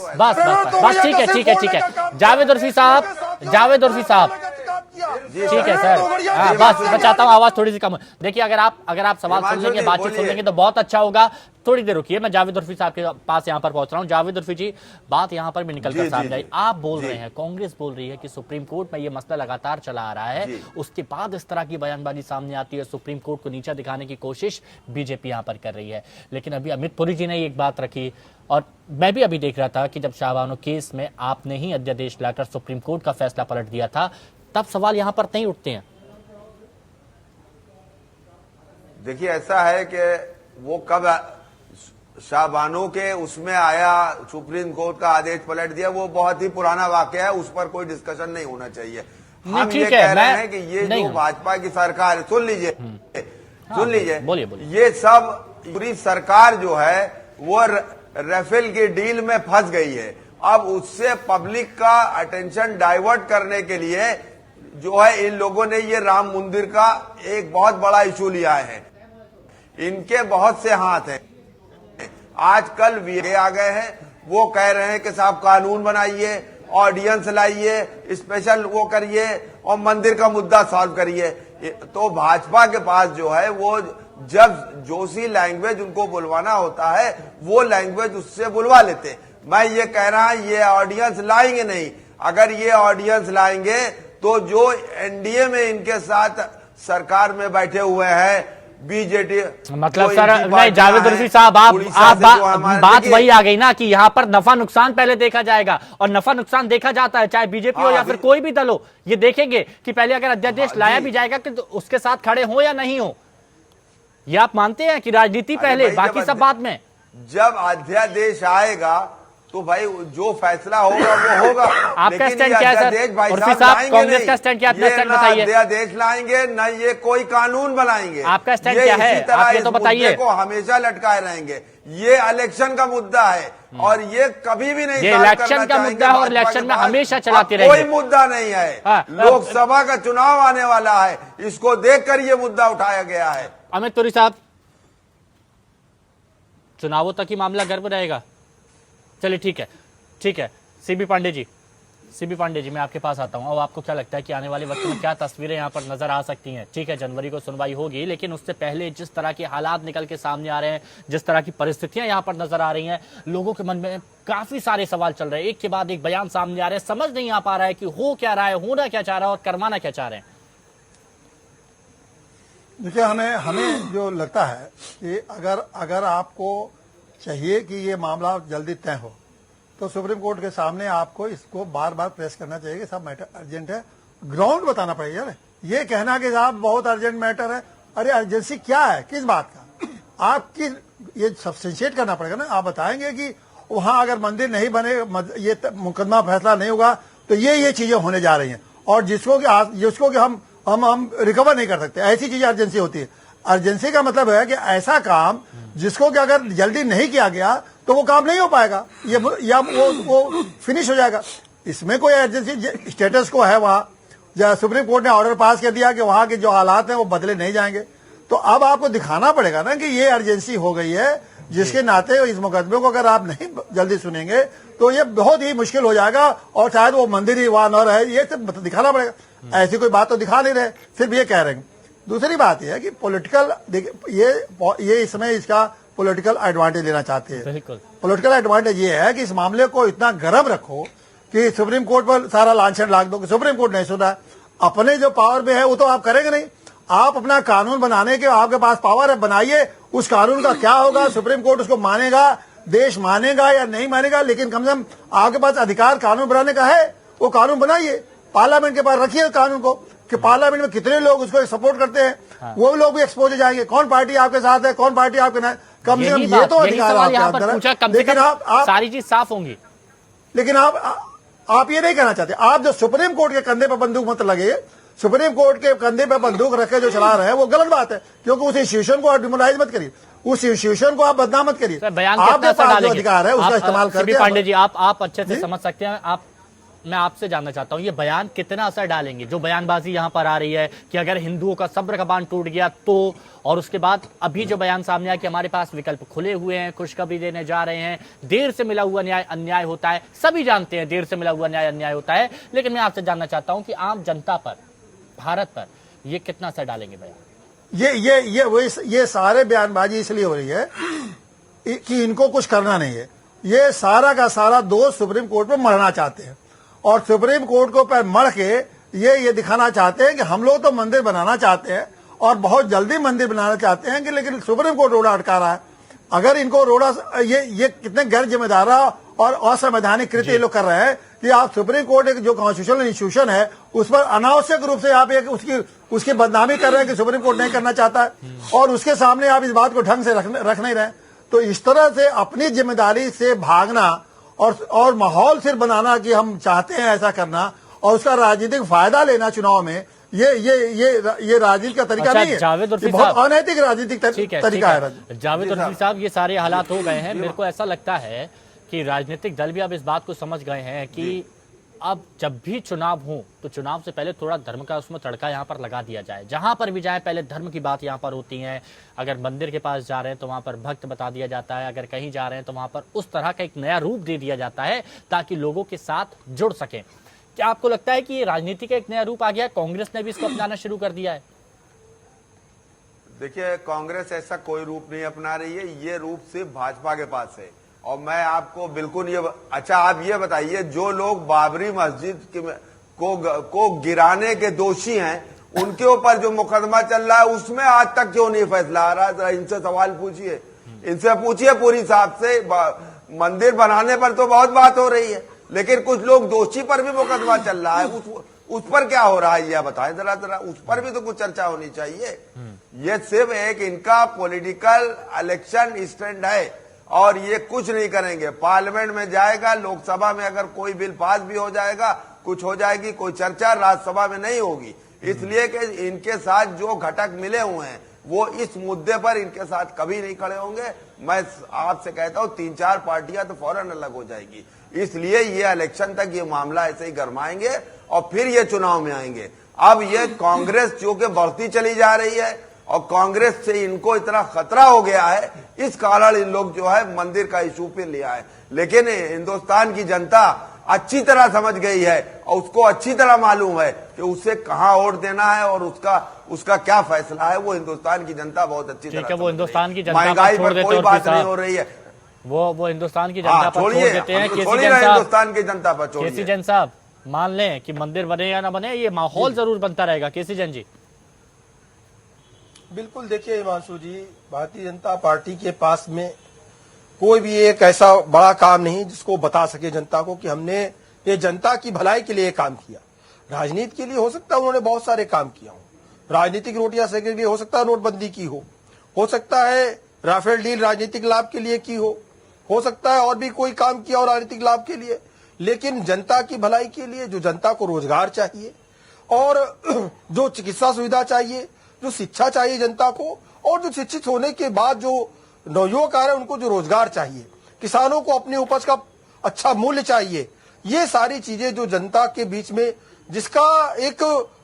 Speaker 1: बस ठीक है जावेद उर्फी साहब, ठीक है सर, हाँ बस मैं चाहता हूँ आवाज थोड़ी सी कम। देखिए अगर आप सवाल सुन लेंगे, बातचीत सुन लेंगे तो बहुत अच्छा होगा। थोड़ी देर रुकिए, मैं जावेद उर्फी साहब के पास यहाँ पर पहुंच रहा हूँ। जावेद उर्फी जी, बात यहाँ पर भी निकल कर सामने आई। आप बोल रहे हैं, कांग्रेस बोल रही है कि सुप्रीम कोर्ट में ये मसला लगातार चला आ रहा है, उसके बाद इस तरह की बयानबाजी सामने आती है, सुप्रीम कोर्ट को नीचा दिखाने की कोशिश बीजेपी यहाँ पर कर रही है। लेकिन अभी अमित पुरी जी ने एक बात रखी, और मैं भी अभी देख रहा था कि जब शाहबानो केस में आपने ही अध्यादेश लाकर सुप्रीम कोर्ट का फैसला पलट दिया था, तब सवाल यहां पर नहीं उठते हैं।
Speaker 10: देखिए ऐसा है कि वो कब शाहबानो के उसमें आया, सुप्रीम कोर्ट का आदेश पलट दिया, वो बहुत ही पुराना वाकया है, उस पर कोई डिस्कशन नहीं होना चाहिए। हम ये कह रहे हैं कि ये जो भाजपा की सरकार है, सुन लीजिए, ये सब पूरी सरकार जो है वो राफेल की डील में फंस गई है। अब उससे पब्लिक का अटेंशन डाइवर्ट करने के लिए जो है इन लोगों ने ये राम मंदिर का एक बहुत बड़ा इशू लिया है। इनके बहुत से हाथ हैं। आजकल वीए आ गए हैं, वो कह रहे हैं कि साहब कानून बनाइए, ऑडियंस लाइए, स्पेशल वो करिए और मंदिर का मुद्दा सॉल्व करिए। तो भाजपा के पास जो है वो जब जोशी लैंग्वेज उनको बुलवाना होता है, वो लैंग्वेज उससे बुलवा लेते। मैं ये कह रहा हूं ये ऑडियंस लाएंगे नहीं। अगर ये ऑडियंस लाएंगे तो जो एनडीए में इनके साथ सरकार में बैठे हुए हैं बीजेपी,
Speaker 1: मतलब सर नहीं जावेद उर्फी साहब, आप बात वही आ गई ना कि यहाँ पर नफा नुकसान पहले देखा जाएगा, और नफा नुकसान देखा जाता है चाहे बीजेपी हो या फिर कोई भी दल हो। ये देखेंगे कि पहले अगर अध्यादेश लाया भी जाएगा कि तो उसके साथ खड़े हो या नहीं हो। ये आप मानते हैं कि राजनीति पहले, बाकी सब बाद में?
Speaker 10: जब अध्यादेश आएगा तो भाई जो फैसला होगा वो होगा।
Speaker 1: आपका स्टैंड क्या है सर? उर्फी साहब, कांग्रेस का स्टैंड क्या है? अपना स्टैंड बताइए।
Speaker 10: अध्यादेश लाएंगे न ये कोई कानून बनाएंगे।
Speaker 1: आपका स्टैंड क्या है? आप ये तो बताइए।
Speaker 10: को हमेशा लटकाए रहेंगे। ये इलेक्शन का मुद्दा है और ये कभी भी नहीं,
Speaker 1: ये इलेक्शन का मुद्दा है और इलेक्शन में हमेशा चलाते रहेंगे।
Speaker 10: कोई मुद्दा नहीं है। लोकसभा का चुनाव आने वाला है, इसको देखकर ये मुद्दा उठाया गया है।
Speaker 1: अमित पुरी साहब, चुनावों तक ही मामला गर्म रहेगा? चलिए ठीक है। सीबी पांडे जी मैं आपके पास आता हूं। और आपको क्या लगता है कि आने वाले वक्त में क्या तस्वीरें यहां पर नजर आ सकती हैं? ठीक है, जनवरी को सुनवाई होगी, लेकिन उससे पहले जिस तरह के हालात निकल के सामने आ रहे हैं, जिस तरह की परिस्थितियां यहां पर नजर आ रही हैं, लोगों के मन में काफी सारे सवाल चल रहे हैं, एक के बाद एक बयान सामने आ रहे हैं, समझ नहीं आ पा रहा है कि हो क्या रहा है, होना क्या चाह रहा है और करवाना क्या चाह रहे हैं।
Speaker 12: देखिए, हमें जो लगता है कि अगर आपको चाहिए कि ये मामला जल्दी तय हो, तो सुप्रीम कोर्ट के सामने आपको इसको बार बार प्रेस करना चाहिए कि साहब मैटर अर्जेंट है। ग्राउंड बताना पड़ेगा यार। ये कहना कि साहब बहुत अर्जेंट मैटर है, अरे अर्जेंसी क्या है, किस बात का? आपकी ये सब्सटेंशिएट करना पड़ेगा ना। आप बताएंगे कि वहां अगर मंदिर नहीं बने, ये मुकदमा फैसला नहीं होगा, तो ये चीजें होने जा रही हैं, और जिसको कि हम रिकवर नहीं कर सकते, ऐसी चीजें अर्जेंसी होती है। अर्जेंसी का मतलब है कि ऐसा काम जिसको कि अगर जल्दी नहीं किया गया तो वो काम नहीं हो पाएगा, या वो फिनिश हो जाएगा। इसमें कोई अर्जेंसी स्टेटस को है वहां, जब सुप्रीम कोर्ट ने ऑर्डर पास कर दिया कि वहां के जो हालात हैं वो बदले नहीं जाएंगे, तो अब आपको दिखाना पड़ेगा ना कि ये अर्जेंसी हो गई है, जिसके नाते इस मुकदमे को अगर आप नहीं जल्दी सुनेंगे तो ये बहुत ही मुश्किल हो जाएगा, और शायद वो मंदिर ही वहां न रहे, ये सब दिखाना पड़ेगा। ऐसी कोई बात तो दिखा नहीं रहे, सिर्फ ये कह रहे हैं। दूसरी बात यह है कि पॉलिटिकल, ये इसमें इसका पॉलिटिकल एडवांटेज लेना चाहते हैं। पॉलिटिकल एडवांटेज ये है कि इस मामले को इतना गर्म रखो कि सुप्रीम कोर्ट पर सारा लांछन लाग दो कि सुप्रीम कोर्ट नहीं सुना। अपने जो पावर में है वो तो आप करेंगे नहीं, आप अपना कानून बनाने के आपके पास पावर है, बनाइए। उस कानून का क्या होगा, सुप्रीम कोर्ट उसको मानेगा, देश मानेगा या नहीं मानेगा, लेकिन कम से कम आपके पास अधिकार कानून बनाने का है, वो कानून बनाइए। पार्लियामेंट के पास रखिए कानून को कि पार्लियामेंट में कितने लोग उसको सपोर्ट करते हैं, वो लोग भी एक्सपोज हो जाएंगे, कौन पार्टी आपके साथ है, कौन पार्टी आपके नहीं। कम से कम ये तो अधिकार आपके अंदर है, लेकिन आप
Speaker 1: सारी चीज साफ होंगी।
Speaker 12: लेकिन आप ये नहीं कहना चाहते। आप जो सुप्रीम कोर्ट के कंधे पर बंदूक मत लगे, सुप्रीम कोर्ट के कंधे पर बंदूक रखे जो चला रहे हैं वो गलत बात है, क्योंकि उस इंस्टीट्यूशन को आप डिमोलाइज मत करिए, उस इंस्टीट्यूशन को आप बदनाम मत करिए। आपके पास जो अधिकार है उसका इस्तेमाल करके।
Speaker 1: पांडे जी आप अच्छे से समझ सकते हैं। मैं आपसे जानना चाहता हूं ये बयान कितना असर डालेंगे, जो बयानबाजी यहां पर आ रही है कि अगर हिंदुओं का सब्र का बांध टूट गया तो, और उसके बाद अभी जो बयान सामने आया कि हमारे पास विकल्प खुले हुए हैं, खुशखबरी देने जा रहे हैं, देर से मिला हुआ न्याय अन्याय होता है, सभी जानते हैं देर से मिला हुआ न्याय अन्याय होता है, लेकिन मैं आपसे जानना चाहता हूं कि आम जनता पर, भारत पर ये कितना असर डालेंगे बयान?
Speaker 12: ये सारे बयानबाजी इसलिए हो रही है कि इनको कुछ करना नहीं है। ये सारा का सारा दोष सुप्रीम कोर्ट में मरना चाहते हैं, और सुप्रीम कोर्ट को पर मर के ये दिखाना चाहते हैं कि हम लोग तो मंदिर बनाना चाहते हैं और बहुत जल्दी मंदिर बनाना चाहते हैं कि लेकिन सुप्रीम कोर्ट रोड़ा अटका रहा है। अगर इनको रोड़ा, ये कितने गैर जिम्मेदार और असंवैधानिक कृत्य ये लोग कर रहे हैं कि आप सुप्रीम कोर्ट एक जो कॉन्स्टिट्यूशनल इंस्टीट्यूशन है उस पर अनावश्यक रूप से आप एक उसकी बदनामी कर रहे हैं कि सुप्रीम कोर्ट नहीं करना चाहता है, और उसके सामने आप इस बात को ढंग से रख नहीं रहे। तो इस तरह से अपनी जिम्मेदारी से भागना और माहौल सिर्फ बनाना कि हम चाहते हैं ऐसा करना, और उसका राजनीतिक फायदा लेना चुनाव में, ये राजनीति का तरीका नहीं है, ये बहुत अनैतिक राजनीतिक तरीका है।
Speaker 1: जावेद उर्फी साहब, ये सारे हालात हो गए हैं, मेरे को ऐसा लगता है कि राजनीतिक दल भी अब इस बात को समझ गए हैं कि अब जब भी चुनाव हो तो चुनाव से पहले थोड़ा धर्म का उसमें तड़का यहाँ पर लगा दिया जाए। जहां पर भी जाए पहले धर्म की बात यहाँ पर होती है। अगर मंदिर के पास जा रहे हैं तो वहां पर भक्त बता दिया जाता है, अगर कहीं जा रहे हैं तो वहां पर उस तरह का एक नया रूप दे दिया जाता है ताकि लोगों के साथ जुड़ सकें। क्या आपको लगता है कि ये राजनीति का एक नया रूप आ गया? कांग्रेस ने भी इसको अपनाना शुरू कर दिया है?
Speaker 10: देखिए, कांग्रेस ऐसा कोई रूप नहीं अपना रही है, ये रूप सिर्फ भाजपा के पास है। और मैं आपको बिल्कुल अच्छा आप ये बताइए, जो लोग बाबरी मस्जिद को गिराने के दोषी हैं उनके ऊपर जो मुकदमा चल रहा है उसमें आज तक क्यों नहीं फैसला आ रहा है? जरा इनसे सवाल पूछिए, इनसे पूछिए पूरी साहब से। मंदिर बनाने पर तो बहुत बात हो रही है, लेकिन कुछ लोग दोषी पर भी मुकदमा चल रहा है, उस पर क्या हो रहा है यह बताएं जरा, उस पर भी तो कुछ चर्चा होनी चाहिए। ये सिर्फ एक इनका पॉलिटिकल इलेक्शन स्टैंड है और ये कुछ नहीं करेंगे। पार्लियामेंट में जाएगा, लोकसभा में अगर कोई बिल पास भी हो जाएगा, कुछ हो जाएगी, कोई चर्चा राज्यसभा में नहीं होगी, इसलिए कि इनके साथ जो घटक मिले हुए हैं वो इस मुद्दे पर इनके साथ कभी नहीं खड़े होंगे। मैं आपसे कहता हूं 3-4 पार्टियां तो फौरन अलग हो जाएगी, इसलिए ये इलेक्शन तक ये मामला ऐसे ही गरमाएंगे और फिर ये चुनाव में आएंगे। अब ये कांग्रेस जो कि बढ़ती चली जा रही है और कांग्रेस से इनको इतना खतरा हो गया है, इस कारण इन लोग जो है मंदिर का इशू पे लिया है। लेकिन हिंदुस्तान की जनता अच्छी तरह समझ गई है और उसको अच्छी तरह मालूम है कि उसे कहां वोट देना है और उसका क्या फैसला है। वो हिंदुस्तान की जनता बहुत अच्छी तरह,
Speaker 1: वो हिंदुस्तान की जनता
Speaker 10: महंगाई पर कोई बात नहीं हो रही है,
Speaker 1: वो हिंदुस्तान की जनता पर छोड़ देते हैं।
Speaker 10: हिंदुस्तान की जनता पर छोड़िए।
Speaker 1: केसी जैन साहब, मान लें कि मंदिर बने या ना बने, ये माहौल जरूर बनता रहेगा। केसी जैन जी।
Speaker 11: बिल्कुल, देखिए हिमांशु जी, भारतीय जनता पार्टी के पास में कोई भी एक ऐसा बड़ा काम नहीं जिसको बता सके जनता को कि हमने ये जनता की भलाई के लिए काम किया। राजनीति के लिए हो सकता है उन्होंने बहुत सारे काम किया हो, राजनीतिक रोटियां सेकने के लिए हो सकता है नोटबंदी की हो सकता है राफेल डील राजनीतिक लाभ के लिए की हो सकता है और भी कोई काम किया हो राजनीतिक लाभ के लिए, लेकिन जनता की भलाई के लिए, जो जनता को रोजगार चाहिए और जो चिकित्सा सुविधा चाहिए, जो शिक्षा चाहिए जनता को, और जो शिक्षित होने के बाद जो नवयुवक आ रहे हैं उनको जो रोजगार चाहिए, किसानों को अपनी उपज का अच्छा मूल्य चाहिए। ये सारी चीजें जो जनता के बीच में, जिसका एक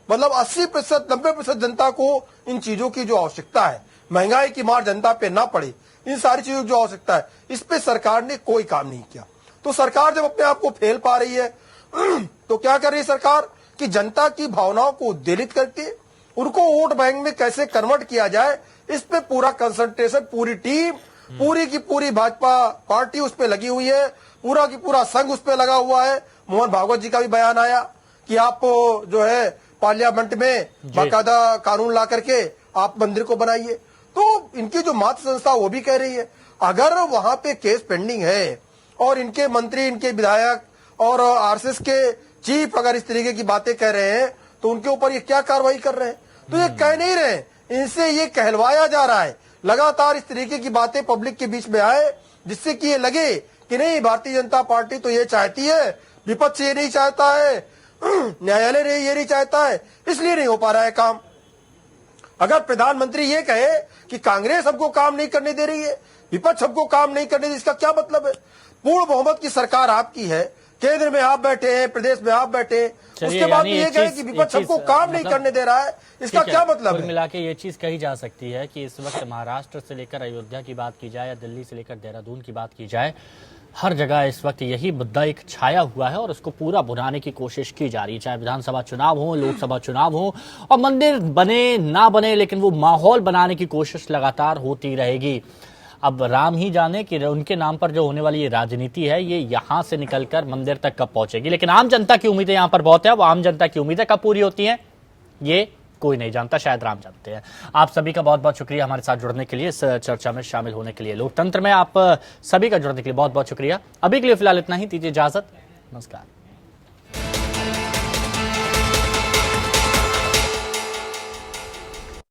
Speaker 11: मतलब 80% 90% जनता को इन चीजों की जो आवश्यकता है, महंगाई की मार जनता पे ना पड़े, इन सारी चीजों की जो आवश्यकता है, इस पे सरकार ने कोई काम नहीं किया। तो सरकार जब अपने आप को फेल पा रही है तो क्या कर रही है सरकार कि जनता की भावनाओं को उद्वेलित करके उनको वोट बैंक में कैसे कन्वर्ट किया जाए, इस पे पूरा कंसंट्रेशन, पूरी टीम, पूरी की पूरी भाजपा पार्टी उस पे लगी हुई है, पूरा की पूरा संघ उस पे लगा हुआ है। मोहन भागवत जी का भी बयान आया कि आप जो है पार्लियामेंट में बाकायदा कानून ला करके आप मंदिर को बनाइए। तो इनकी जो मातृ संस्था वो भी कह रही है अगर वहां पे केस पेंडिंग है और इनके मंत्री, इनके विधायक और आरएसएस के चीफ अगर इस तरीके की बातें कह रहे हैं तो उनके ऊपर ये क्या कार्रवाई कर रहे हैं? तो ये कह नहीं रहे, इनसे ये कहलवाया जा रहा है। लगातार इस तरीके की बातें पब्लिक के बीच में आए जिससे कि ये लगे कि नहीं, भारतीय जनता पार्टी तो ये चाहती है, विपक्ष ये नहीं चाहता है, न्यायालय ये नहीं चाहता है, इसलिए नहीं हो पा रहा है काम। अगर प्रधानमंत्री ये कहे कि कांग्रेस हमको काम नहीं करने दे रही है, विपक्ष हमको काम नहीं करने दे, इसका क्या मतलब है? पूर्ण बहुमत की सरकार आपकी है, केंद्र में आप बैठे हैं, प्रदेश में आप बैठे हैं, उसके बाद ये कहे कि विपक्ष हमको काम नहीं करने दे रहा है, इसका क्या मतलब है?
Speaker 1: मिला के ये चीज कही जा सकती है कि इस वक्त महाराष्ट्र से लेकर अयोध्या की बात की जाए या दिल्ली से लेकर देहरादून की बात की जाए, हर जगह इस वक्त यही मुद्दा एक छाया हुआ है और उसको पूरा भुनाने की कोशिश की जा रही है। चाहे विधानसभा चुनाव हो, लोकसभा चुनाव हो, और मंदिर बने ना बने, लेकिन वो माहौल बनाने की कोशिश लगातार होती रहेगी। अब राम ही जाने कि उनके नाम पर जो होने वाली ये राजनीति है, ये यहाँ से निकलकर मंदिर तक कब पहुंचेगी। लेकिन आम जनता की उम्मीदें यहाँ पर बहुत है। वो आम जनता की उम्मीदें कब पूरी होती हैं ये कोई नहीं जानता, शायद राम जानते हैं। आप सभी का बहुत बहुत शुक्रिया हमारे साथ जुड़ने के लिए, इस चर्चा में शामिल होने के लिए। लोकतंत्र में आप सभी का जुड़ने के लिए बहुत बहुत शुक्रिया। अभी के लिए फिलहाल इतना ही, दीजिए इजाजत, नमस्कार।